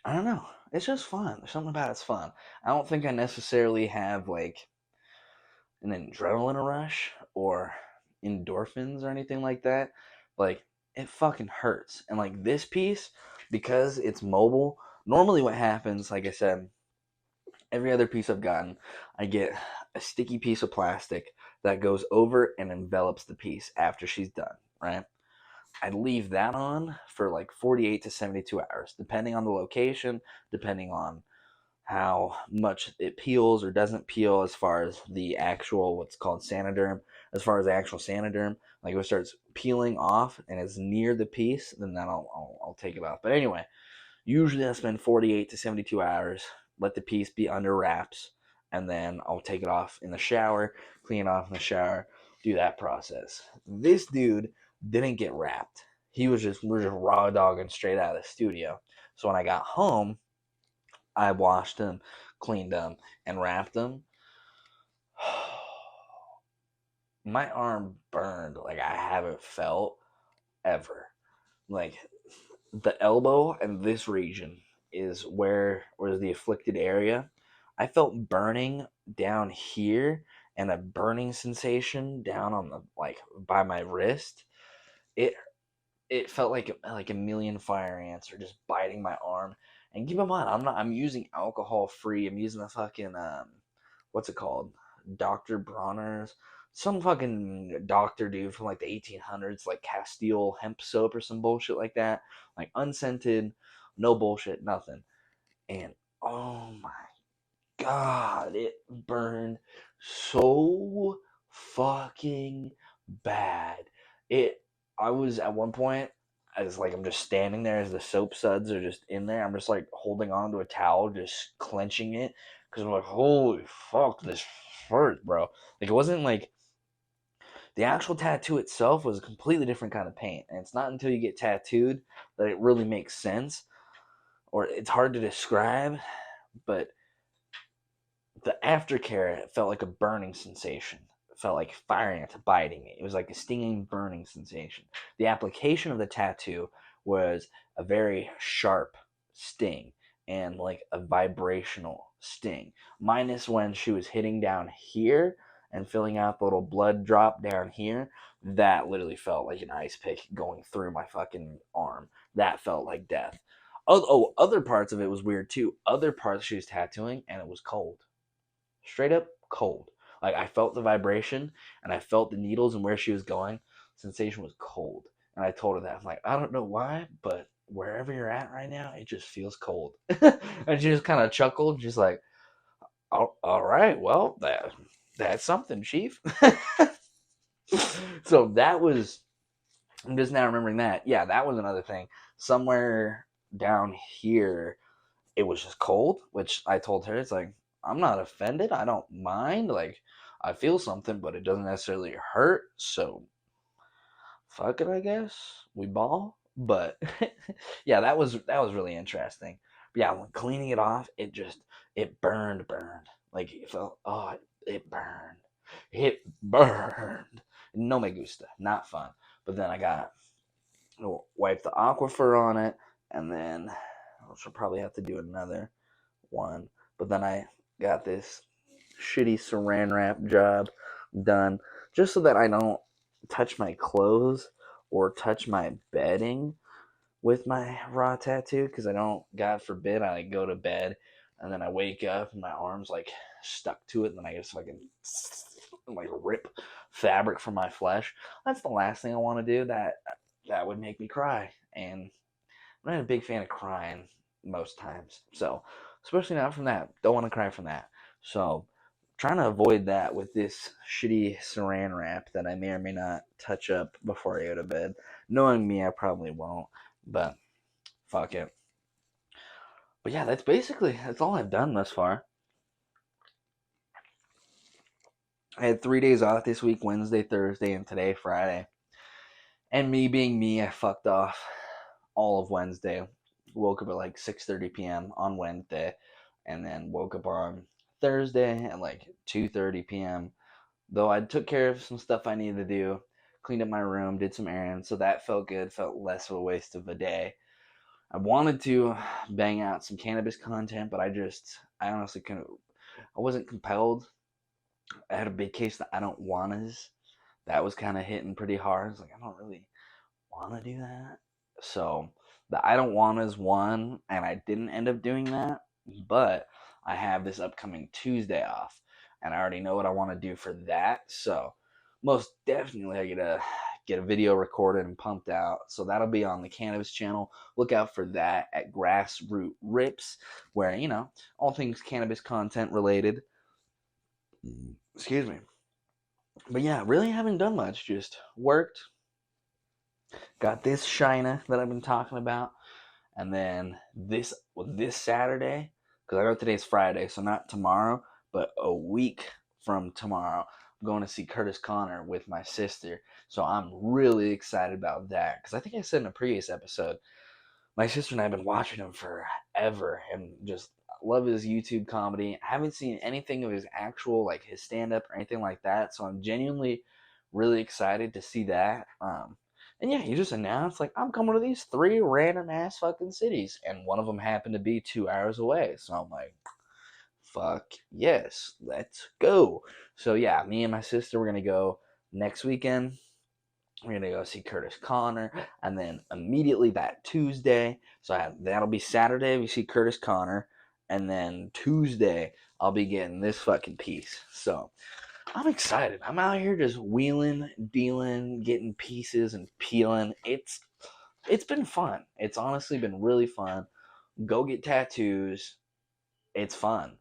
[SPEAKER 3] I don't know, it's just fun. There's something about it's fun. I don't think I necessarily have like an adrenaline rush or endorphins or anything like that. Like, it fucking hurts. And like this piece, because it's mobile, normally what happens, like I said, every other piece I've gotten, I get a sticky piece of plastic that goes over and envelops the piece after she's done, right? I leave that on for like 48 to 72 hours, depending on the location, depending on how much it peels or doesn't peel, as far as the actual, what's called Sanoderm, as far as the actual Sanoderm. Like, if it starts peeling off and it's near the piece, then I'll take it off. But anyway, usually I spend 48 to 72 hours, let the piece be under wraps, and then I'll take it off in the shower, clean it off in the shower, do that process. This dude didn't get wrapped. We're just raw dogging straight out of the studio. So when I got home, I washed them, cleaned them, and wrapped them. My arm burned like I haven't felt ever. Like, the elbow and this region is where was the afflicted area. I felt burning down here and a burning sensation down on the like by my wrist. It it felt like a million fire ants are just biting my arm. And keep in mind, I'm using alcohol free. I'm using the fucking what's it called? Dr. Bronner's, some fucking doctor dude from like the 1800s, like Castile hemp soap or some bullshit like that. Like unscented, no bullshit, nothing. And oh my God, it burned so fucking bad. It. I was at one point. I was like, I'm just standing there as the soap suds are just in there. I'm just like holding on to a towel, just clenching it, because I'm like, holy fuck, this hurt, bro. Like it wasn't like the actual tattoo itself was a completely different kind of paint, and it's not until you get tattooed that it really makes sense, or it's hard to describe, but the aftercare felt like a burning sensation. It felt like fire ants biting me. It was like a stinging, burning sensation. The application of the tattoo was a very sharp sting and like a vibrational sting. Minus when she was hitting down here and filling out the little blood drop down here. That literally felt like an ice pick going through my fucking arm. That felt like death. Other parts of it was weird too. Other parts she was tattooing and it was cold, straight up cold. Like I felt the vibration and I felt the needles and where she was going. Sensation was cold. And I told her that. I'm like, I don't know why, but wherever you're at right now, it just feels cold. And she just kind of chuckled. She's like, all right, well, that's something, Chief. So that was, I'm just now remembering that. Yeah, that was another thing. Somewhere down here, it was just cold, which I told her, it's like, I'm not offended. I don't mind. Like, I feel something, but it doesn't necessarily hurt. So, fuck it, I guess. We ball. But yeah, that was really interesting. But yeah, when cleaning it off, it burned. Like it felt, oh, it burned. It burned. No me gusta. Not fun. But then I got wipe the aquifer on it, and then I should probably have to do another one. But then I got this shitty saran wrap job done just so that I don't touch my clothes or touch my bedding with my raw tattoo, because I don't, God forbid, I like go to bed and then I wake up and my arm's like stuck to it and then I just fucking like rip fabric from my flesh. That's the last thing I want to do. That would make me cry, and I'm not a big fan of crying most times. So, especially not from that. Don't want to cry from that. So, trying to avoid that with this shitty saran wrap that I may or may not touch up before I go to bed. Knowing me, I probably won't. But, fuck it. But yeah, that's all I've done thus far. I had 3 days off this week, Wednesday, Thursday, and today, Friday. And me being me, I fucked off all of Wednesday. Woke up at like 6:30 p.m. on Wednesday, and then woke up on Thursday at like 2:30 p.m. Though I took care of some stuff I needed to do, cleaned up my room, did some errands, so that felt good, felt less of a waste of a day. I wanted to bang out some cannabis content, but I honestly couldn't. I wasn't compelled. I had a big case that I don't wannas. That was kind of hitting pretty hard. I was like, I don't really want to do that. So the I don't want is one, and I didn't end up doing that. But I have this upcoming Tuesday off, and I already know what I want to do for that. So most definitely, I get a video recorded and pumped out. So that'll be on the Cannabis Channel. Look out for that at Grassroot Rips, where all things cannabis content related. Excuse me. But yeah, really haven't done much. Just worked, got this Shina that I've been talking about, and then this Saturday, because I know today's Friday, so not tomorrow, but a week from tomorrow, I'm going to see Curtis Connor with my sister. So I'm really excited about that, because I think I said in a previous episode, my sister and I have been watching him forever and just love his YouTube comedy. I haven't seen anything of his actual, like his stand up or anything like that. So I'm genuinely really excited to see that. And yeah, he just announced, like, I'm coming to these 3 random ass fucking cities. And one of them happened to be 2 hours away. So I'm like, fuck yes, let's go. So yeah, me and my sister, we're gonna go next weekend. We're gonna go see Curtis Connor, and then immediately that Tuesday, that'll be Saturday. We see Curtis Connor, and then Tuesday I'll be getting this fucking piece. So I'm excited. I'm out here just wheeling, dealing, getting pieces and peeling. It's been fun. It's honestly been really fun. Go get tattoos. It's fun.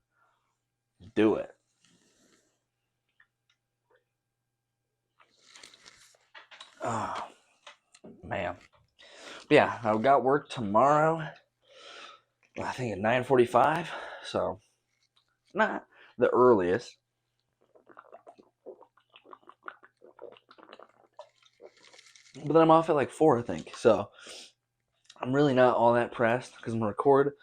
[SPEAKER 3] Do it. Oh man. Yeah, I've got work tomorrow. I think at 9:45. So not the earliest. But then I'm off at like 4, I think. So I'm really not all that pressed because I'm gonna record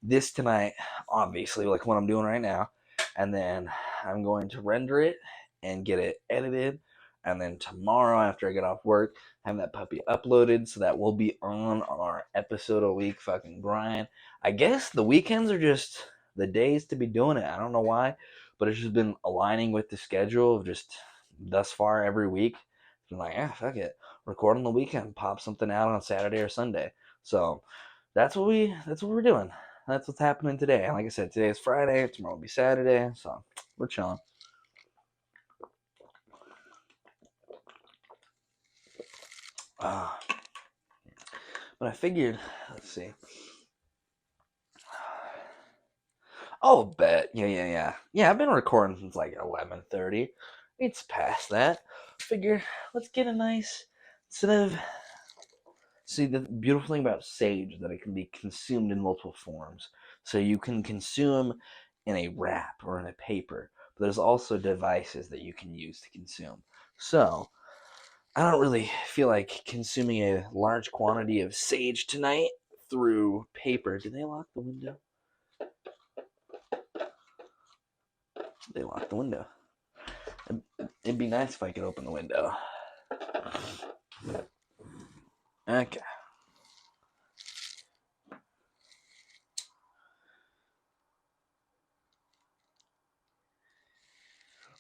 [SPEAKER 3] this tonight, obviously, like what I'm doing right now, and then I'm going to render it and get it edited, and then tomorrow after I get off work, have that puppy uploaded so that we'll be on our episode a week fucking grind. I guess the weekends are just the days to be doing it. I don't know why, but it's just been aligning with the schedule of just thus far every week. Been like, fuck it, record on the weekend, pop something out on Saturday or Sunday. So that's what we're doing. That's what's happening today. And like I said, today is Friday. Tomorrow will be Saturday. So we're chilling. But I figured, let's see. Oh, bet. Yeah, I've been recording since like 11:30. It's past that. Figure, let's get a nice, instead of, see, the beautiful thing about sage is that it can be consumed in multiple forms. So you can consume in a wrap or in a paper, but there's also devices that you can use to consume. So I don't really feel like consuming a large quantity of sage tonight through paper. Did they lock the window? They locked the window. It'd be nice if I could open the window. Okay.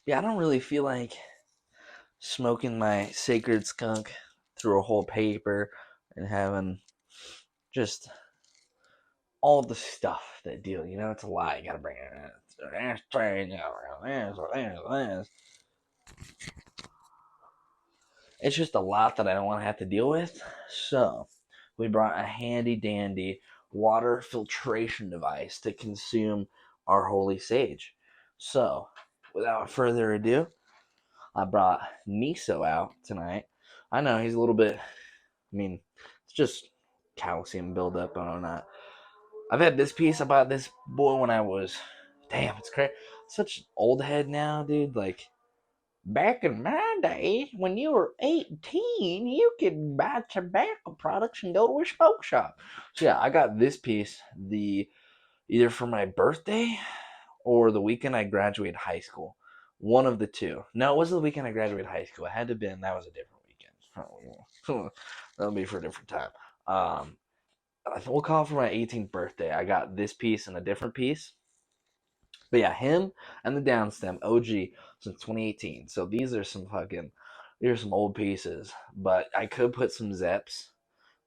[SPEAKER 3] Yeah, I don't really feel like smoking my sacred skunk through a whole paper and having just all the stuff that deal. It's a lot. You gotta bring it in. It's just a lot that I don't want to have to deal with. So we brought a handy dandy water filtration device to consume our holy sage. So without further ado, I brought Miso out tonight. I know he's a little bit, it's just calcium buildup and all that. I've had this piece. I bought this boy when I was, damn, it's crazy. Such old head now, dude. Like, back in my day, when you were 18, you could buy tobacco products and go to a smoke shop. So yeah, I got this piece either for my birthday or the weekend I graduated high school. One of the two. No, it wasn't the weekend I graduated high school. It had to have been, that was a different weekend. That'll be for a different time. We'll call it for my 18th birthday. I got this piece and a different piece. But yeah, him and the downstem OG since 2018. So these are some old pieces. But I could put some Zeps,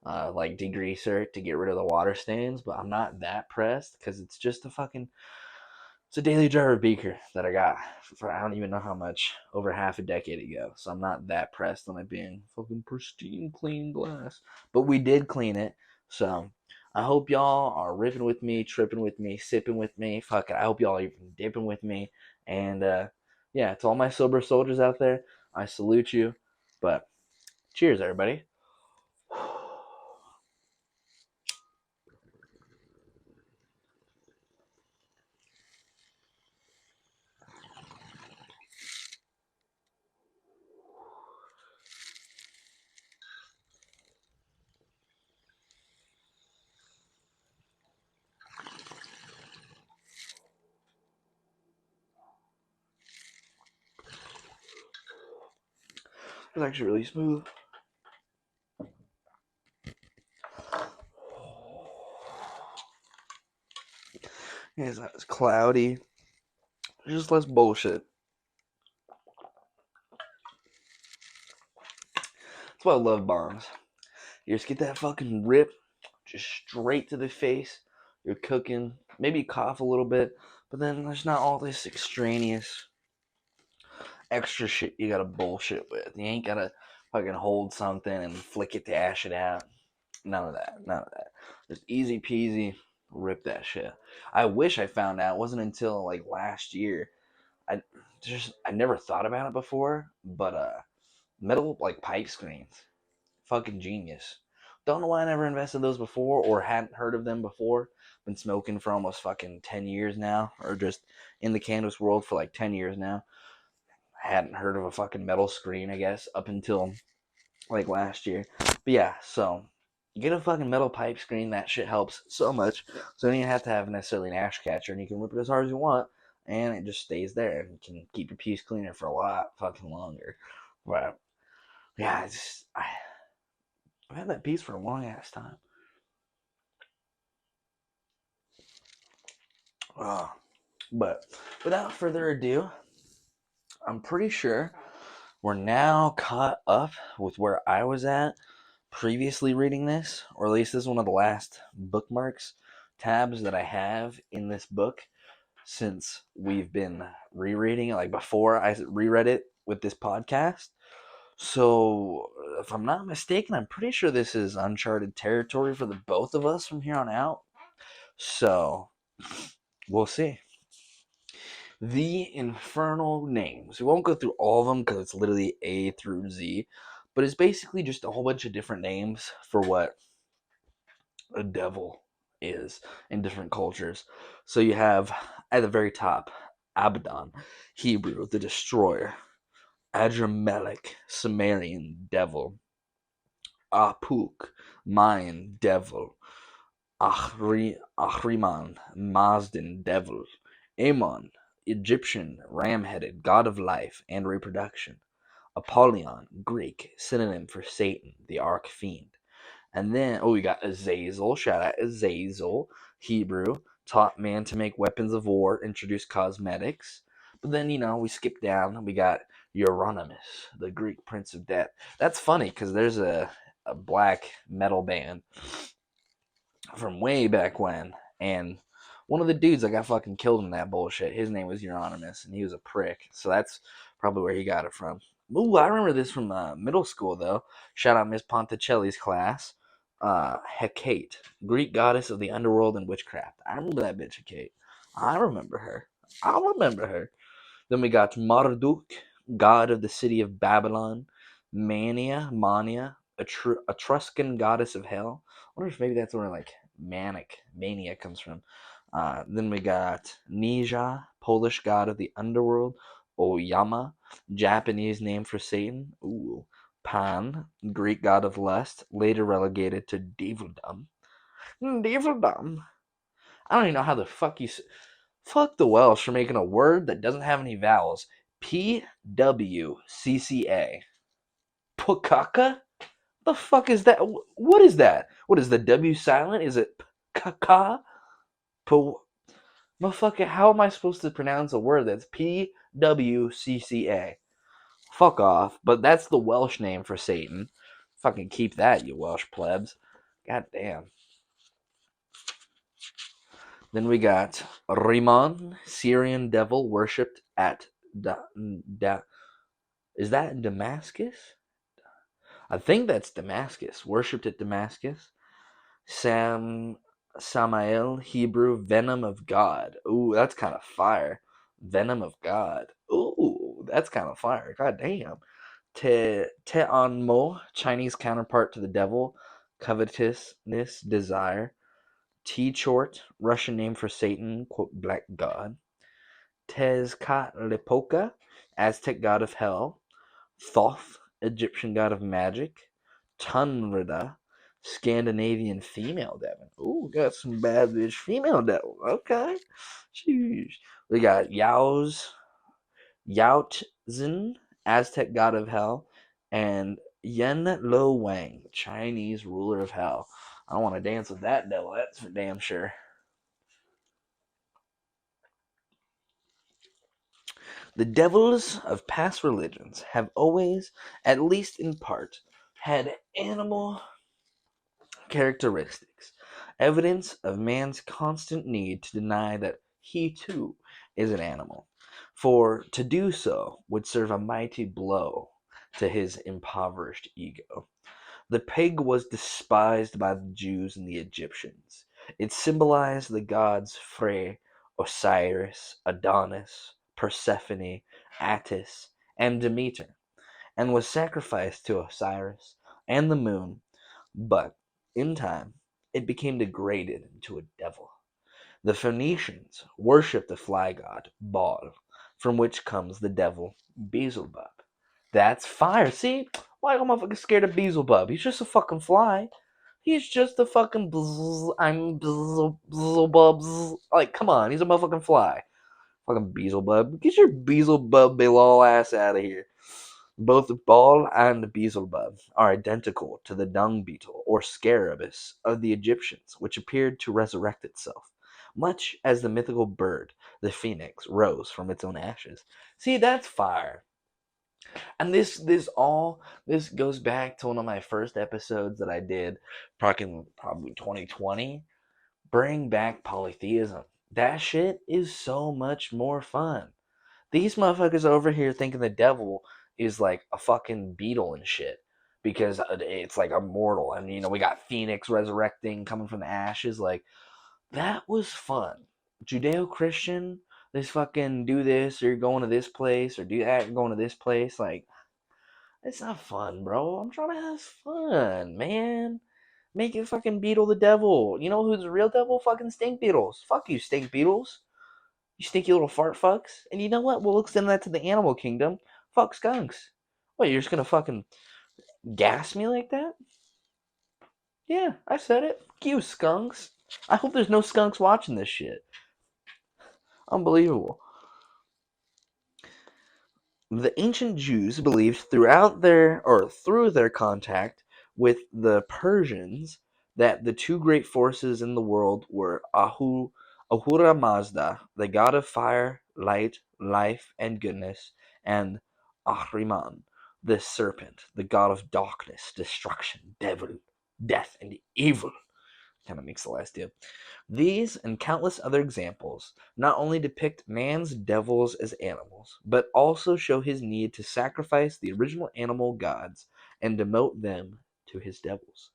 [SPEAKER 3] like degreaser to get rid of the water stains. But I'm not that pressed because it's just it's a daily driver beaker that I got for I don't even know how much, over half a decade ago. So I'm not that pressed on it being fucking pristine, clean glass. But we did clean it. So I hope y'all are ripping with me, tripping with me, sipping with me. Fuck it. I hope y'all are even dipping with me. And yeah, to all my sober soldiers out there, I salute you. But cheers, everybody. It's actually really smooth. It's cloudy. Just less bullshit. That's why I love bongs. You just get that fucking rip, just straight to the face. You're cooking, maybe cough a little bit, but then there's not all this extraneous extra shit you gotta bullshit with. You ain't gotta fucking hold something and flick it to ash it out. None of that. None of that. Just easy peasy, rip that shit. I wish I found out. It wasn't until like last year. I never thought about it before, but metal like pipe screens, fucking genius. Don't know why I never invested in those before or hadn't heard of them before. Been smoking for almost fucking 10 years now, or just in the cannabis world for like 10 years now. I hadn't heard of a fucking metal screen, I guess, up until like last year. But yeah, so get a fucking metal pipe screen. That shit helps so much. So you don't have to have necessarily an ash catcher, and you can rip it as hard as you want, and it just stays there and can keep your piece cleaner for a lot fucking longer. But yeah, I've had that piece for a long ass time. But without further ado, I'm pretty sure we're now caught up with where I was at previously reading this, or at least this is one of the last bookmarks tabs that I have in this book since we've been rereading it, like before I reread it with this podcast. So, if I'm not mistaken, I'm pretty sure this is uncharted territory for the both of us from here on out. So, we'll see. The Infernal Names. We won't go through all of them because it's literally A through Z, but it's basically just a whole bunch of different names for what a devil is in different cultures. So you have at the very top Abaddon, Hebrew, the destroyer; Adramelech, Sumerian, devil; Apuk, Mayan, devil; Ahriman, Mazdan, devil; Amon, Egyptian, ram-headed, god of life and reproduction; Apollyon, Greek, synonym for Satan, the arch-fiend. And then, we got Azazel. Shout out Azazel. Hebrew. Taught man to make weapons of war. Introduced cosmetics. But then, we skip down. We got Euronymous, the Greek prince of death. That's funny because there's a black metal band from way back when. And one of the dudes that got fucking killed in that bullshit, his name was Euronymous. And he was a prick. So that's probably where he got it from. Ooh, I remember this from middle school, though. Shout out Miss Ponticelli's class. Hecate, Greek goddess of the underworld and witchcraft. I remember that bitch Hecate. I remember her. I remember her. Then we got Marduk, god of the city of Babylon. Mania, Etruscan goddess of hell. I wonder if maybe that's where like mania comes from. Then we got Nija, Polish god of the underworld. Oyama, Japanese name for Satan. Ooh. Pan, Greek god of lust, later relegated to devildom. Devildom. I don't even know how the fuck you. Fuck the Welsh for making a word that doesn't have any vowels. PWCCA. Pukaka? The fuck is that? What is that? What is the W silent? Is it kaka? Motherfucker, how am I supposed to pronounce a word that's PWCCA? Fuck off. But that's the Welsh name for Satan. Fucking keep that, you Welsh plebs. God damn. Then we got Rimmon, Syrian devil worshipped at is that Damascus? I think that's Damascus. Worshipped at Damascus. Samael, Hebrew, venom of God. Ooh, that's kind of fire. Venom of God. Ooh, that's kind of fire. God damn. Te'anmo, Chinese counterpart to the devil, covetousness, desire. T-Chort, Russian name for Satan, quote, black god. Tezcatlipoca, Aztec god of hell. Thoth, Egyptian god of magic. Tunrida, Scandinavian female devil. Ooh, got some bad bitch female devil. Okay. Sheesh. We got Yaotzin, Aztec god of hell, and Yen Lo Wang, Chinese ruler of hell. I don't want to dance with that devil, that's for damn sure. The devils of past religions have always, at least in part, had animal characteristics, evidence of man's constant need to deny that he too is an animal, for to do so would serve a mighty blow to his impoverished ego. The pig was despised by the Jews and the Egyptians. It symbolized the gods Phre, Osiris, Adonis, Persephone, Attis, and Demeter, and was sacrificed to Osiris and the moon, but in time it became degraded into a devil. The Phoenicians worshipped the fly god Baal, from which comes the devil Beelzebub. That's fire. See? Why am I fucking scared of Beelzebub? He's just a fucking fly. He's just a fucking I'm Beelzebub. Like, come on, he's a motherfucking fly. Fucking Beelzebub. Get your Beelzebub Bilal ass out of here. Both Baal and Beelzebub are identical to the dung beetle or scarabus of the Egyptians, which appeared to resurrect itself, much as the mythical bird, the phoenix, rose from its own ashes. See, that's fire. And this goes back to one of my first episodes that I did probably 2020. Bring back polytheism. That shit is so much more fun. These motherfuckers over here thinking the devil is like a fucking beetle and shit because it's like immortal, and we got Phoenix resurrecting, coming from the ashes. Like, that was fun. Judeo-Christian, this fucking do this, or you're going to this place, or do that, you're going to this place. Like, it's not fun, bro. I'm trying to have fun, man. Make it fucking beetle the devil. You know who's the real devil? Fucking stink beetles. Fuck you, stink beetles. You stinky little fart fucks. And you know what? We'll extend that to the animal kingdom. Fuck skunks. What, you're just gonna fucking gas me like that? Yeah, I said it. Fuck you, skunks. I hope there's no skunks watching this shit. Unbelievable. The ancient Jews believed through their contact with the Persians that the two great forces in the world were Ahura Mazda, the god of fire, light, life, and goodness, and Ahriman, the serpent, the god of darkness, destruction, devil, death, and evil. Kind of makes the last two. These and countless other examples not only depict man's devils as animals, but also show his need to sacrifice the original animal gods and demote them to his devils.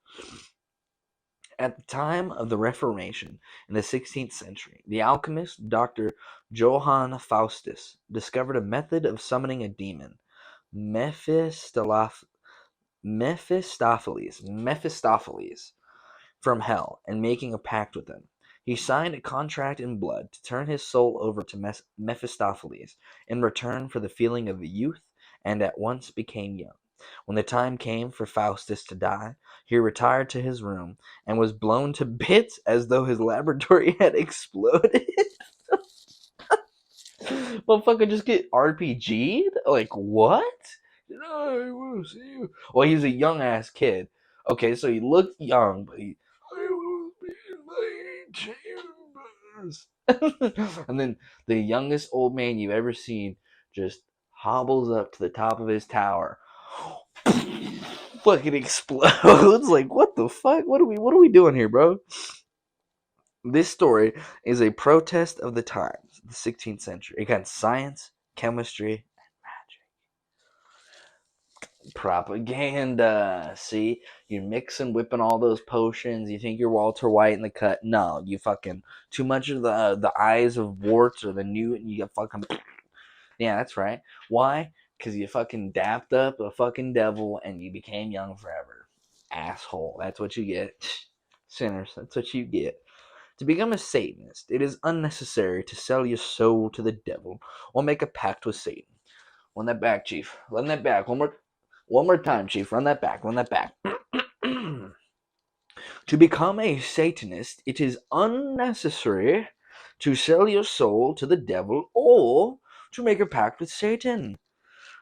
[SPEAKER 3] At the time of the Reformation in the 16th century, the alchemist Dr. Johann Faustus discovered a method of summoning a demon, Mephistopheles, from hell and making a pact with him. He signed a contract in blood to turn his soul over to Mephistopheles in return for the feeling of youth, and at once became young. When the time came for Faustus to die, he retired to his room and was blown to bits as though his laboratory had exploded. Motherfucker just get RPG'd? Like, what? I want to see you. Well, he's a young ass kid. Okay, so he looked young, but I will be in my chambers. And then the youngest old man you've ever seen just hobbles up to the top of his tower. Fucking explodes. Like, what the fuck? What are we doing here, bro? This story is a protest of the times, the 16th century, against science, chemistry, propaganda. See, you're mixing, whipping all those potions. You think you're Walter White in the cut? No, you fucking too much of the eyes of warts or the new, and you get fucking. Yeah, that's right. Why? Because you fucking dapped up a fucking devil and you became young forever. Asshole. That's what you get. Sinners. That's what you get. To become a Satanist, it is unnecessary to sell your soul to the devil or make a pact with Satan. Run that back, Chief. Run that back. One more time, Chief. Run that back. Run that back. To become a Satanist, it is unnecessary to sell your soul to the devil or to make a pact with Satan.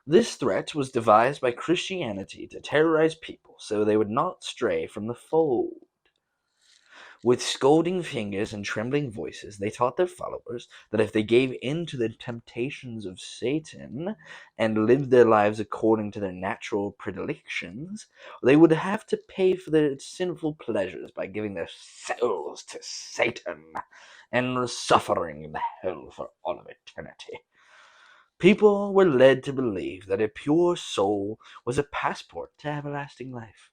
[SPEAKER 3] This threat was devised by Christianity to terrorize people so they would not stray from the fold. With scolding fingers and trembling voices, they taught their followers that if they gave in to the temptations of Satan and lived their lives according to their natural predilections, they would have to pay for their sinful pleasures by giving their souls to Satan and suffering in the hell for all of eternity. People were led to believe that a pure soul was a passport to everlasting life.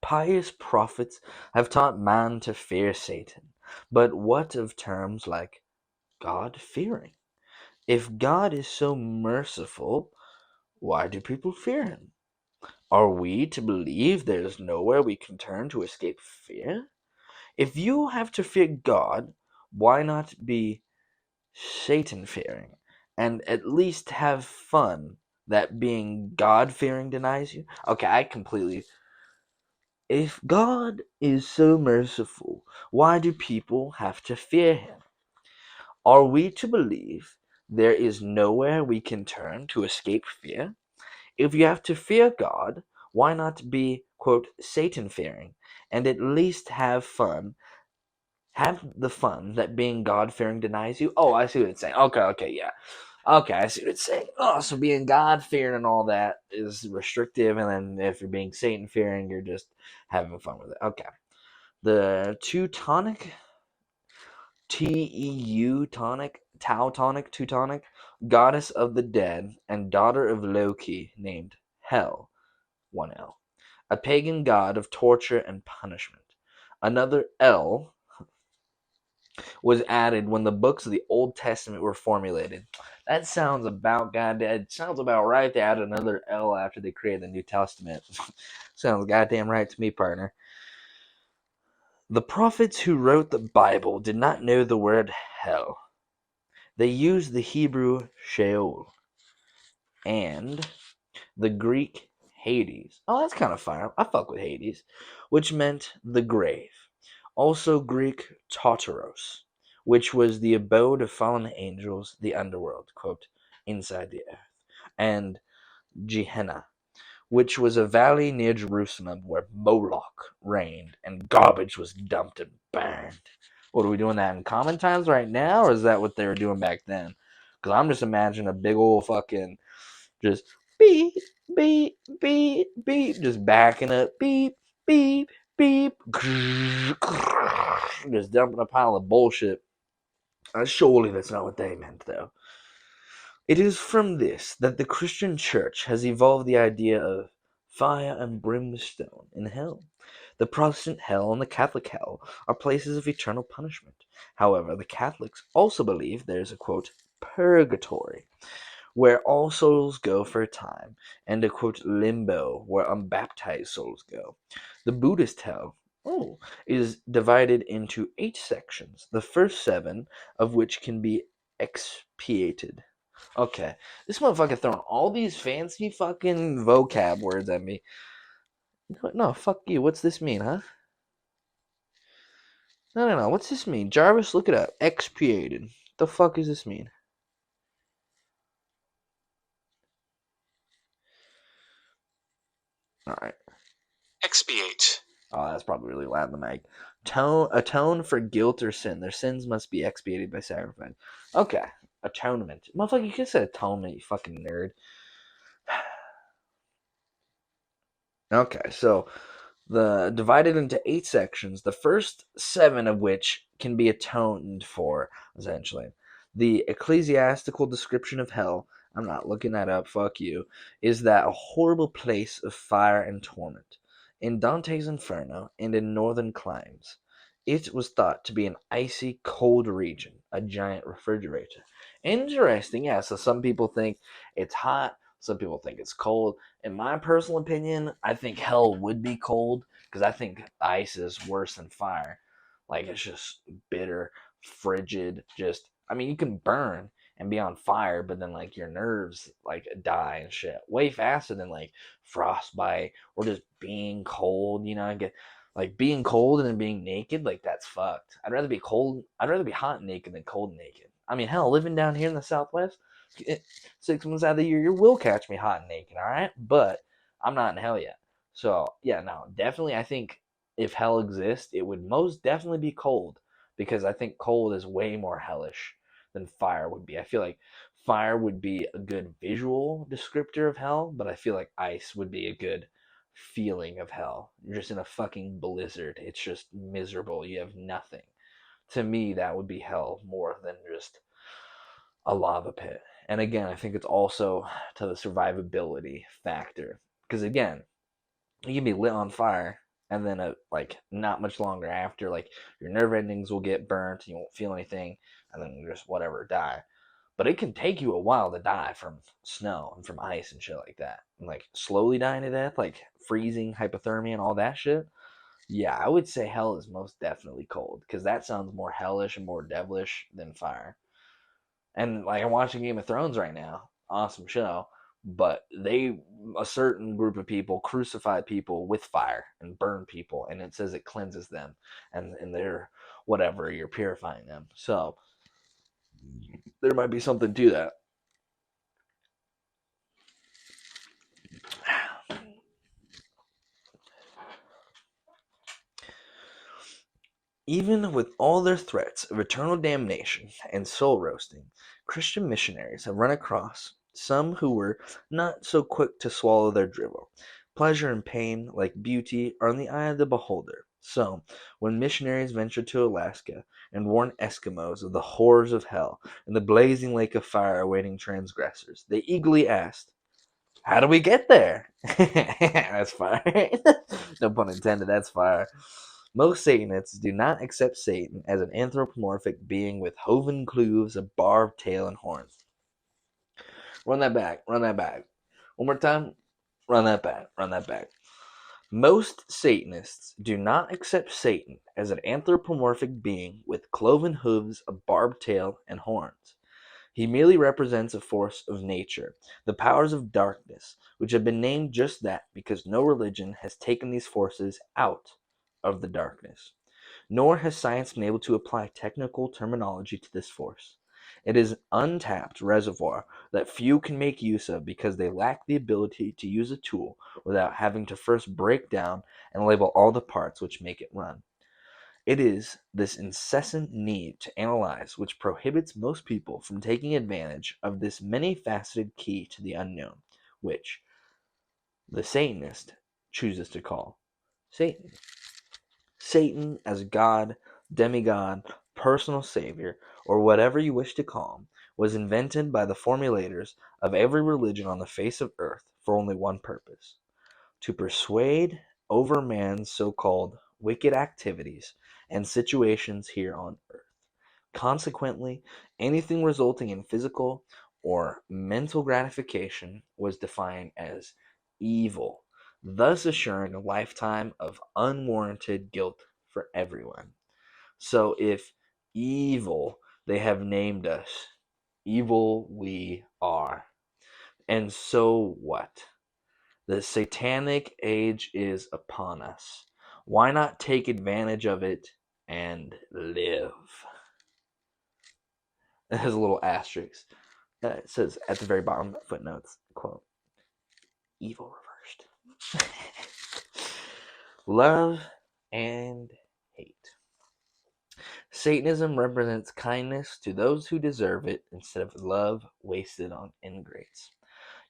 [SPEAKER 3] Pious prophets have taught man to fear Satan, but what of terms like God-fearing? If God is so merciful, why do people fear him? Are we to believe there is nowhere we can turn to escape fear? If you have to fear God, why not be Satan-fearing and at least have fun that being God-fearing denies you? Okay, I completely. If God is so merciful, why do people have to fear him? Are we to believe there is nowhere we can turn to escape fear? If you have to fear God, why not be, quote, Satan fearing and at least have fun? Have the fun that being God fearing denies you? Oh, I see what it's saying. Okay, yeah. Okay, I see what it's saying. Oh, so being God fearing and all that is restrictive, and then if you're being Satan fearing, you're just having fun with it. Okay. The Teutonic, goddess of the dead and daughter of Loki, named Hel, 1L, a pagan god of torture and punishment. Another L was added when the books of the Old Testament were formulated. That sounds about goddamn. It sounds about right. They added another L after they created the New Testament. Sounds goddamn right to me, partner. The prophets who wrote the Bible did not know the word hell. They used the Hebrew Sheol and the Greek Hades. Oh, that's kind of fire. I fuck with Hades, which meant the grave. Also Greek Tartaros, which was the abode of fallen angels, the underworld, quote, inside the earth, and Gehenna, which was a valley near Jerusalem where Moloch reigned and garbage was dumped and burned. What, are we doing that in common times right now, or is that what they were doing back then? Because I'm just imagining a big old fucking just beep, beep, beep, beep, just backing up, beep, beep, beep, just dumping a pile of bullshit. Surely that's not what they meant, though. It is from this that the Christian church has evolved the idea of fire and brimstone in hell. The Protestant hell and the Catholic hell are places of eternal punishment. However, the Catholics also believe there is a, quote, purgatory, where all souls go for a time, and a, quote, limbo, where unbaptized souls go. The Buddhist hell, is divided into 8 sections, the first 7 of which can be expiated. Okay, this motherfucker throwing all these fancy fucking vocab words at me. No, fuck you. What's this mean, huh? No. What's this mean? Jarvis, look it up. Expiated. The fuck does this mean? Alright.
[SPEAKER 4] Expiate.
[SPEAKER 3] Oh, that's probably really loud in the mic. Atone for guilt or sin. Their sins must be expiated by sacrifice. Okay. Atonement. Motherfucker, you could say atonement, you fucking nerd. Okay, so the divided into 8 sections, the first 7 of which can be atoned for, essentially. The ecclesiastical description of hell, I'm not looking that up, fuck you, is that a horrible place of fire and torment. In Dante's Inferno and in northern climes, it was thought to be an icy, cold region, a giant refrigerator. Interesting, yeah, so some people think it's hot, some people think it's cold. In my personal opinion, I think hell would be cold because I think ice is worse than fire. Like, it's just bitter, frigid. Just, I mean, you can burn and be on fire, but then like your nerves like die and shit way faster than like frostbite or just being cold. You know, and get like being cold and then being naked. Like, that's fucked. I'd rather be cold. I'd rather be hot and naked than cold and naked. I mean, hell, living down here in the Southwest, 6 months out of the year, you will catch me hot and naked, all right? But I'm not in hell yet. So, yeah, no, definitely I think if hell exists, it would most definitely be cold, because I think cold is way more hellish than fire would be. I feel like fire would be a good visual descriptor of hell, but I feel like ice would be a good feeling of hell. You're just in a fucking blizzard. It's just miserable. You have nothing. To me, that would be hell more than just a lava pit. And again, I think it's also to the survivability factor. Because again, you can be lit on fire, and then like not much longer after, like your nerve endings will get burnt, you won't feel anything, and then you just whatever die. But it can take you a while to die from snow and from ice and shit like that. And like slowly dying to death, like freezing, hypothermia, and all that shit. Yeah, I would say hell is most definitely cold, because that sounds more hellish and more devilish than fire. And like I'm watching Game of Thrones right now, awesome show. But a certain group of people crucify people with fire and burn people, and it says it cleanses them, and they're whatever, you're purifying them. So there might be something to that. Even with all their threats of eternal damnation and soul roasting, Christian missionaries have run across some who were not so quick to swallow their drivel. Pleasure and pain, like beauty, are in the eye of the beholder. So, when missionaries ventured to Alaska and warned Eskimos of the horrors of hell and the blazing lake of fire awaiting transgressors, they eagerly asked, "How do we get there?" That's fire. No pun intended, that's fire. Most Satanists do not accept Satan as an anthropomorphic being with hoven cleaves, a barbed tail, and horns. Run that back. Run that back. One more time. Run that back. Run that back. Most Satanists do not accept Satan as an anthropomorphic being with cloven hooves, a barbed tail, and horns. He merely represents a force of nature, the powers of darkness, which have been named just that because no religion has taken these forces out of the darkness. Nor has science been able to apply technical terminology to this force. It is an untapped reservoir that few can make use of because they lack the ability to use a tool without having to first break down and label all the parts which make it run. It is this incessant need to analyze which prohibits most people from taking advantage of this many-faceted key to the unknown, which the Satanist chooses to call Satan. Satan as God, demigod, personal savior, or whatever you wish to call him, was invented by the formulators of every religion on the face of earth for only one purpose: to persuade over man's so-called wicked activities and situations here on earth. Consequently, anything resulting in physical or mental gratification was defined as evil, thus assuring a lifetime of unwarranted guilt for everyone. So if evil, they have named us, evil we are. And so what? The satanic age is upon us. Why not take advantage of it and live? It has a little asterisk. It says at the very bottom, footnotes, quote, evil reversed. Love and hate. Satanism represents kindness to those who deserve it instead of love wasted on ingrates.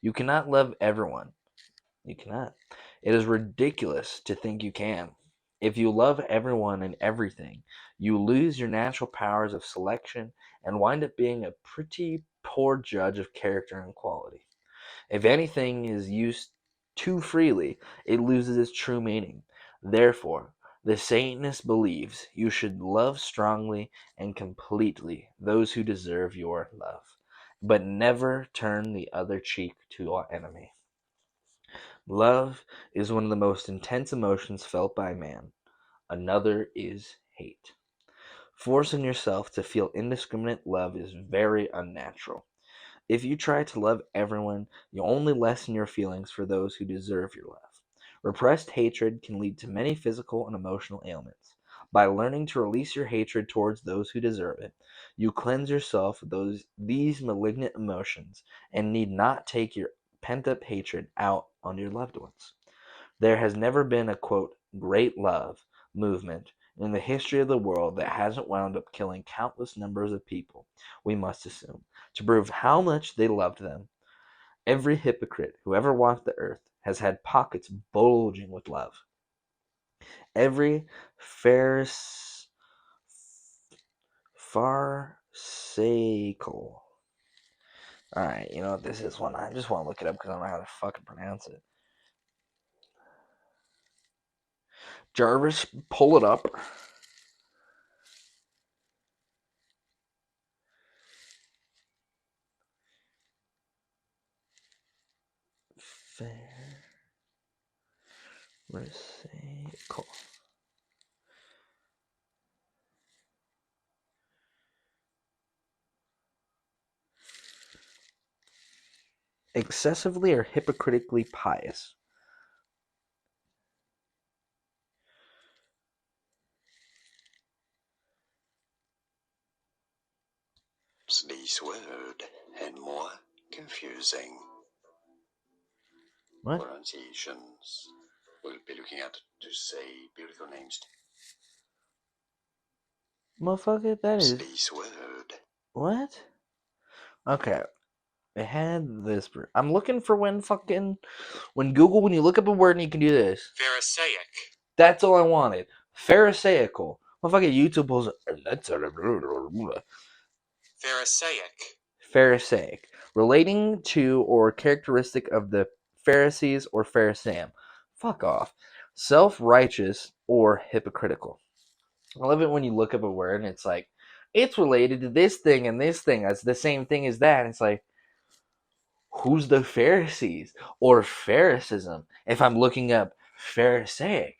[SPEAKER 3] You cannot love everyone. You cannot. It is ridiculous to think you can. If you love everyone and everything, you lose your natural powers of selection and wind up being a pretty poor judge of character and quality. If anything is used too freely, it loses its true meaning. Therefore, the Satanist believes you should love strongly and completely those who deserve your love, but never turn the other cheek to our enemy. Love is one of the most intense emotions felt by man. Another is hate. Forcing yourself to feel indiscriminate love is very unnatural. If you try to love everyone, you only lessen your feelings for those who deserve your love. Repressed hatred can lead to many physical and emotional ailments. By learning to release your hatred towards those who deserve it, you cleanse yourself of these malignant emotions and need not take your pent-up hatred out on your loved ones. There has never been a, quote, great love movement in the history of the world that hasn't wound up killing countless numbers of people, we must assume, to prove how much they loved them. Every hypocrite who ever walked the earth has had pockets bulging with love. Every pharisaical. Alright, you know what this is one? I just want to look it up because I don't know how to fucking pronounce it. Jarvis, pull it up. Pharisaical. Excessively or hypocritically pious.
[SPEAKER 4] This word and more confusing
[SPEAKER 3] What?
[SPEAKER 4] pronunciations. We'll be looking at to say biblical names.
[SPEAKER 3] Motherfucker, that is...
[SPEAKER 4] This word.
[SPEAKER 3] What? Okay. It had this... I'm looking for when Google, when you look up a word and you can do this.
[SPEAKER 4] Pharisaic.
[SPEAKER 3] That's all I wanted. Pharisaical. Motherfucker, YouTube pulls...
[SPEAKER 4] Pharisaic.
[SPEAKER 3] Pharisaic. Relating to or characteristic of the Pharisees or Pharisaeum. Fuck off. Self-righteous or hypocritical. I love it when you look up a word and it's like, it's related to this thing and this thing. It's the same thing as that. And it's like, who's the Pharisees or Pharisaism? If I'm looking up Pharisaic.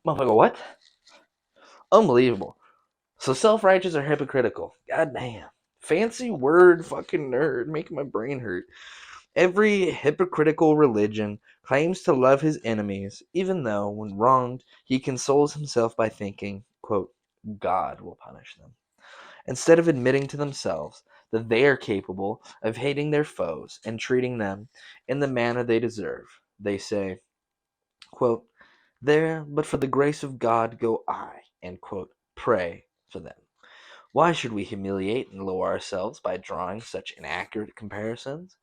[SPEAKER 3] Motherfucker, what? Unbelievable. So self-righteous or hypocritical. God damn. Fancy word fucking nerd. Making my brain hurt. Every hypocritical religion claims to love his enemies, even though, when wronged, he consoles himself by thinking, quote, God will punish them. Instead of admitting to themselves that they are capable of hating their foes and treating them in the manner they deserve, they say, quote, there, but for the grace of God go I, and quote, pray for them. Why should we humiliate and lower ourselves by drawing such inaccurate comparisons?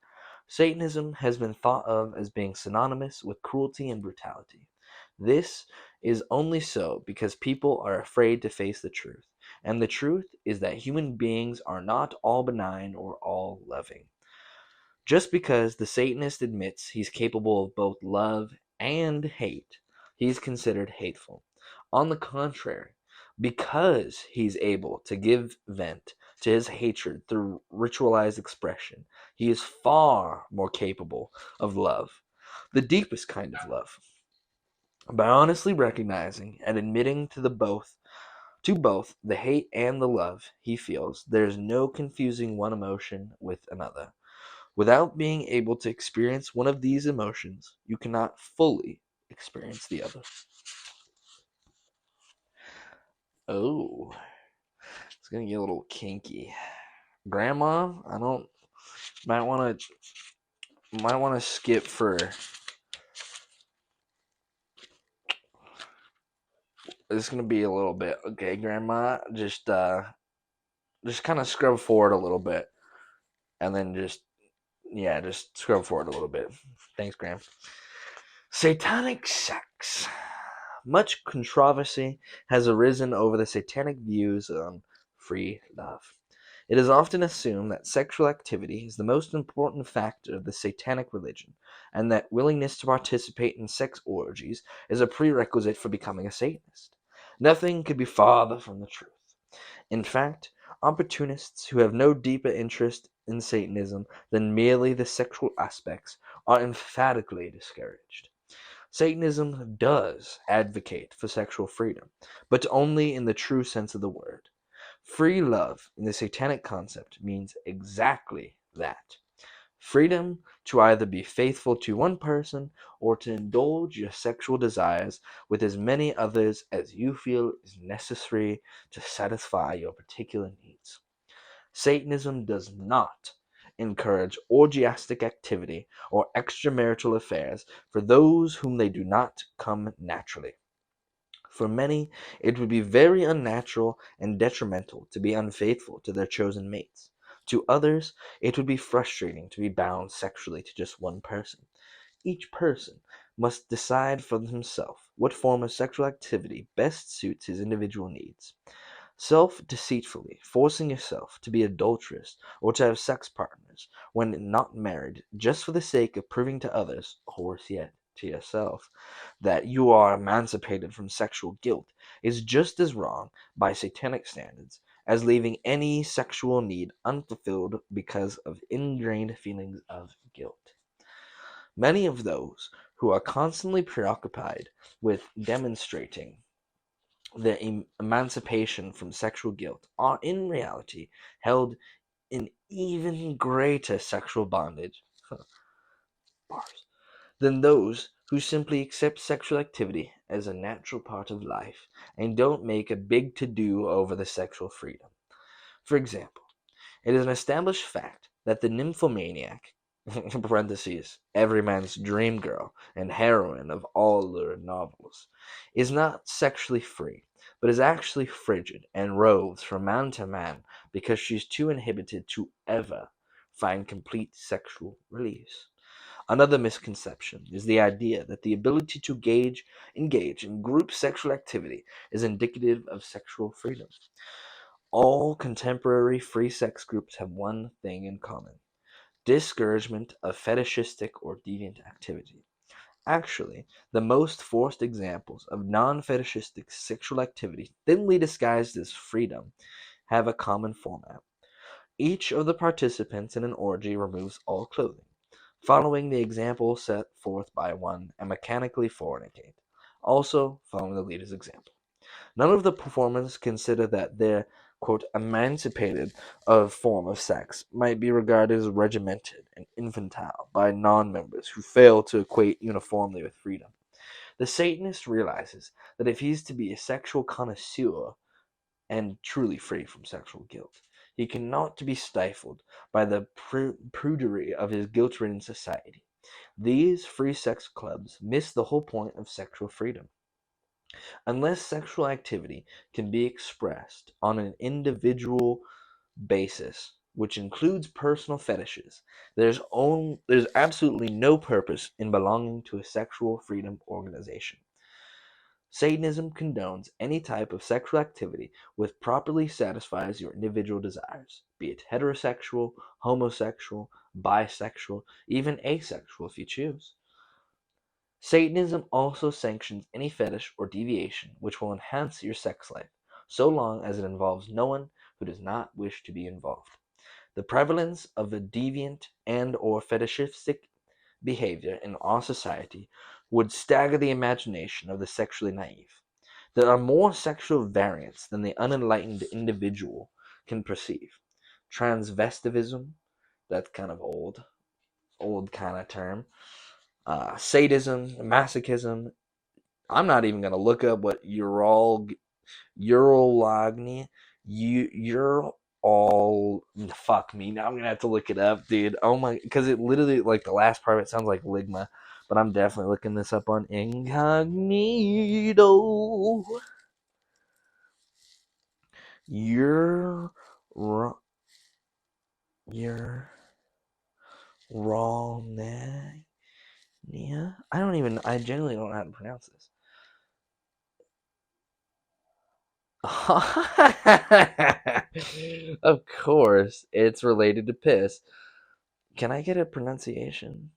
[SPEAKER 3] Satanism has been thought of as being synonymous with cruelty and brutality. This is only so because people are afraid to face the truth, and the truth is that human beings are not all benign or all loving. Just because the Satanist admits he's capable of both love and hate, he's considered hateful. On the contrary, because he's able to give vent to his hatred through ritualized expression, he is far more capable of love, the deepest kind of love. By honestly recognizing and admitting to both the hate and the love he feels, there is no confusing one emotion with another. Without being able to experience one of these emotions, you cannot fully experience the other. Oh, it's gonna get a little kinky. Grandma, I don't might want to skip for it's gonna be a little bit. Okay, Grandma, just kind of scrub forward a little bit and then just scrub forward a little bit. Thanks, Graham. Satanic sex. Much controversy has arisen over the satanic views on free love. It is often assumed that sexual activity is the most important factor of the satanic religion, and that willingness to participate in sex orgies is a prerequisite for becoming a Satanist. Nothing could be farther from the truth. In fact, opportunists who have no deeper interest in Satanism than merely the sexual aspects are emphatically discouraged. Satanism does advocate for sexual freedom, but only in the true sense of the word. Free love in the satanic concept means exactly that. Freedom to either be faithful to one person or to indulge your sexual desires with as many others as you feel is necessary to satisfy your particular needs. Satanism does not encourage orgiastic activity or extramarital affairs for those whom they do not come naturally. For many, it would be very unnatural and detrimental to be unfaithful to their chosen mates. To others, it would be frustrating to be bound sexually to just one person. Each person must decide for himself what form of sexual activity best suits his individual needs. Self-deceitfully forcing yourself to be adulterous or to have sex partners when not married just for the sake of proving to others, or worse yet, to yourself, that you are emancipated from sexual guilt is just as wrong by satanic standards as leaving any sexual need unfulfilled because of ingrained feelings of guilt. Many of those who are constantly preoccupied with demonstrating their emancipation from sexual guilt are in reality held in even greater sexual bondage bars, than those who simply accept sexual activity as a natural part of life and don't make a big to-do over the sexual freedom. For example, it is an established fact that the nymphomaniac, in parentheses, every man's dream girl and heroine of all lurid novels, is not sexually free, but is actually frigid and roves from man to man because she's too inhibited to ever find complete sexual release. Another misconception is the idea that the ability to engage in group sexual activity is indicative of sexual freedom. All contemporary free sex groups have one thing in common: discouragement of fetishistic or deviant activity. Actually, the most forced examples of non-fetishistic sexual activity, thinly disguised as freedom, have a common format. Each of the participants in an orgy removes all clothing, following the example set forth by one, and mechanically fornicate, also following the leader's example. None of the performers consider that their, quote, emancipated form of sex might be regarded as regimented and infantile by non-members who fail to equate uniformly with freedom. The Satanist realizes that if he's to be a sexual connoisseur and truly free from sexual guilt, he cannot be stifled by the prudery of his guilt-ridden society. These free sex clubs miss the whole point of sexual freedom. Unless sexual activity can be expressed on an individual basis, which includes personal fetishes, there's absolutely no purpose in belonging to a sexual freedom organization. Satanism condones any type of sexual activity which properly satisfies your individual desires, be it heterosexual, homosexual, bisexual, even asexual if you choose. Satanism also sanctions any fetish or deviation which will enhance your sex life, so long as it involves no one who does not wish to be involved. The prevalence of a deviant and or fetishistic behavior in our society would stagger the imagination of the sexually naive. There are more sexual variants than the unenlightened individual can perceive. Transvestivism, that's kind of old kind of term. Sadism, masochism. I'm not even gonna look up what urologny. You're all fuck me. Now I'm gonna have to look it up, dude. Oh my, because it literally, like, the last part of it sounds like ligma, but I'm definitely looking this up on incognito. You're you're wrong. Yeah, I genuinely don't know how to pronounce this. Of course, it's related to piss. Can I get a pronunciation?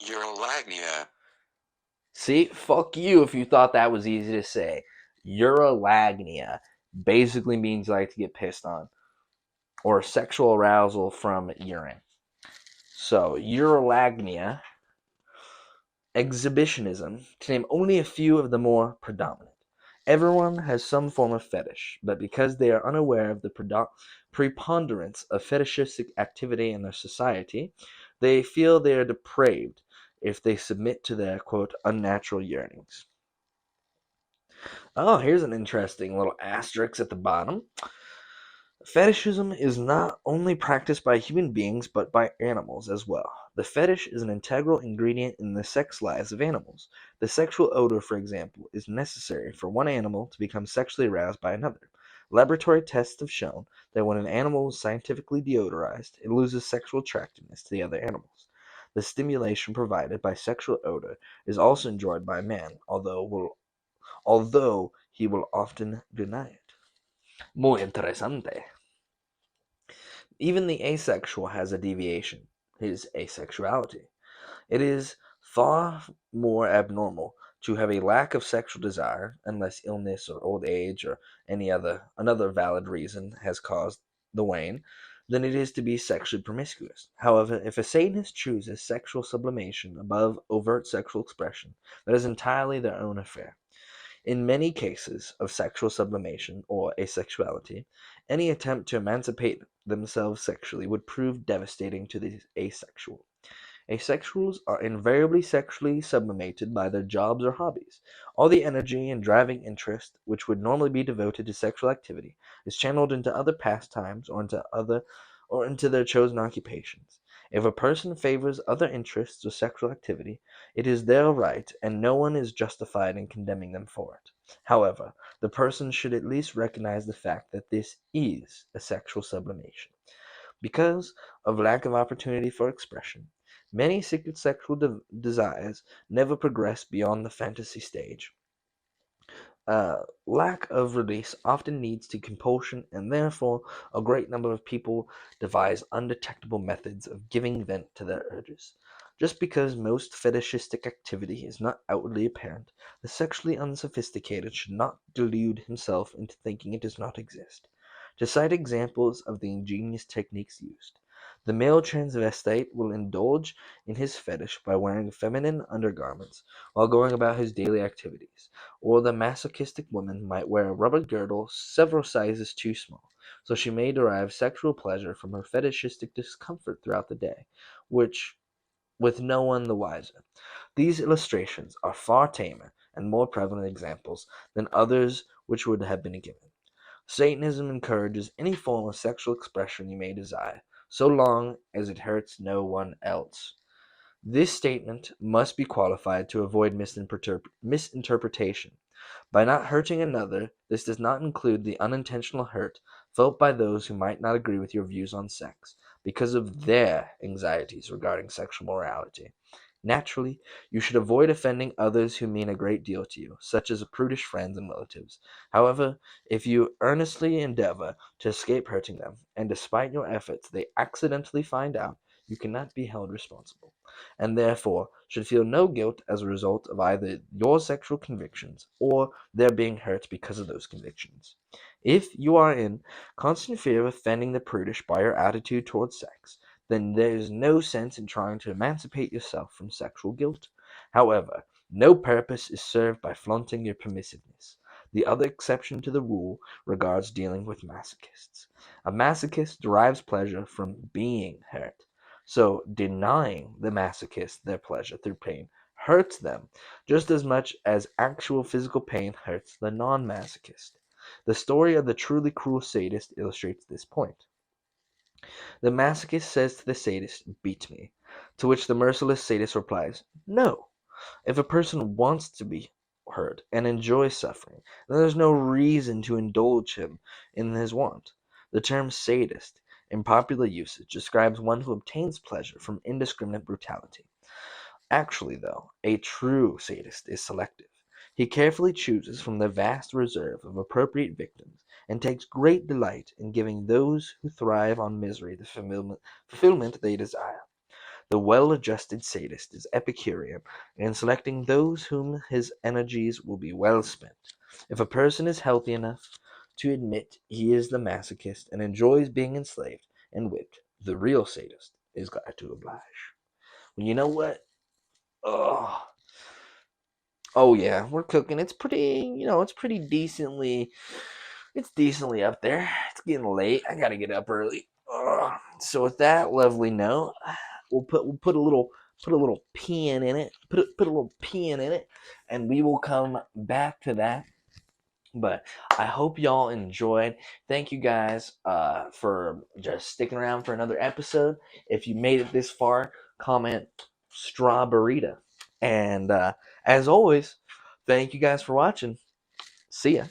[SPEAKER 4] Urolagnia.
[SPEAKER 3] See, fuck you if you thought that was easy to say. Urolagnia basically means you like to get pissed on, or sexual arousal from urine. So, urolagnia, exhibitionism, to name only a few of the more predominant. Everyone has some form of fetish, but because they are unaware of the preponderance of fetishistic activity in their society, they feel they are depraved if they submit to their, quote, unnatural yearnings. Oh, here's an interesting little asterisk at the bottom. Fetishism is not only practiced by human beings, but by animals as well. The fetish is an integral ingredient in the sex lives of animals. The sexual odor, for example, is necessary for one animal to become sexually aroused by another. Laboratory tests have shown that when an animal is scientifically deodorized, it loses sexual attractiveness to the other animals. The stimulation provided by sexual odor is also enjoyed by man, although he will often deny it. Muy interesante. Even the asexual has a deviation, his asexuality. It is far more abnormal to have a lack of sexual desire, unless illness or old age or another valid reason has caused the wane, than it is to be sexually promiscuous. However, if a Satanist chooses sexual sublimation above overt sexual expression, that is entirely their own affair. In many cases of sexual sublimation or asexuality, any attempt to emancipate themselves sexually would prove devastating to the asexual. Asexuals are invariably sexually sublimated by their jobs or hobbies. All the energy and driving interest which would normally be devoted to sexual activity is channeled into other pastimes or into their chosen occupations. If a person favors other interests or sexual activity, it is their right, and no one is justified in condemning them for it. However, the person should at least recognize the fact that this is a sexual sublimation. Because of lack of opportunity for expression, many secret sexual desires never progress beyond the fantasy stage. Lack of release often leads to compulsion, and therefore a great number of people devise undetectable methods of giving vent to their urges. Just because most fetishistic activity is not outwardly apparent, the sexually unsophisticated should not delude himself into thinking it does not exist. To cite examples of the ingenious techniques used, the male transvestite will indulge in his fetish by wearing feminine undergarments while going about his daily activities, or the masochistic woman might wear a rubber girdle several sizes too small, so she may derive sexual pleasure from her fetishistic discomfort throughout the day, which with no one the wiser. These illustrations are far tamer and more prevalent examples than others which would have been given. Satanism encourages any form of sexual expression you may desire, so long as it hurts no one else. This statement must be qualified to avoid misinterpretation. By not hurting another, this does not include the unintentional hurt felt by those who might not agree with your views on sex because of their anxieties regarding sexual morality. Naturally, you should avoid offending others who mean a great deal to you, such as prudish friends and relatives. However, if you earnestly endeavor to escape hurting them, and despite your efforts they accidentally find out, you cannot be held responsible, and therefore should feel no guilt as a result of either your sexual convictions or their being hurt because of those convictions. If you are in constant fear of offending the prudish by your attitude towards sex, then there is no sense in trying to emancipate yourself from sexual guilt. However, no purpose is served by flaunting your permissiveness. The other exception to the rule regards dealing with masochists. A masochist derives pleasure from being hurt. So denying the masochist their pleasure through pain hurts them just as much as actual physical pain hurts the non-masochist. The story of the truly cruel sadist illustrates this point. The masochist says to the sadist, "Beat me," to which the merciless sadist replies, "No." If a person wants to be hurt and enjoys suffering, then there's no reason to indulge him in his want. The term sadist, in popular usage, describes one who obtains pleasure from indiscriminate brutality. Actually, though, a true sadist is selective. He carefully chooses from the vast reserve of appropriate victims, and takes great delight in giving those who thrive on misery the fulfillment they desire. The well-adjusted sadist is Epicurean in selecting those whom his energies will be well spent. If a person is healthy enough to admit he is the masochist and enjoys being enslaved and whipped, the real sadist is glad to oblige. Well, you know what? Oh, Oh yeah, we're cooking. It's pretty, it's pretty decently. It's decently up there. It's getting late. I gotta get up early. Ugh. So with that lovely note, we'll put a little pin in it. Put a little pin in it, and we will come back to that. But I hope y'all enjoyed. Thank you guys for just sticking around for another episode. If you made it this far, comment strawberryta. And as always, thank you guys for watching. See ya.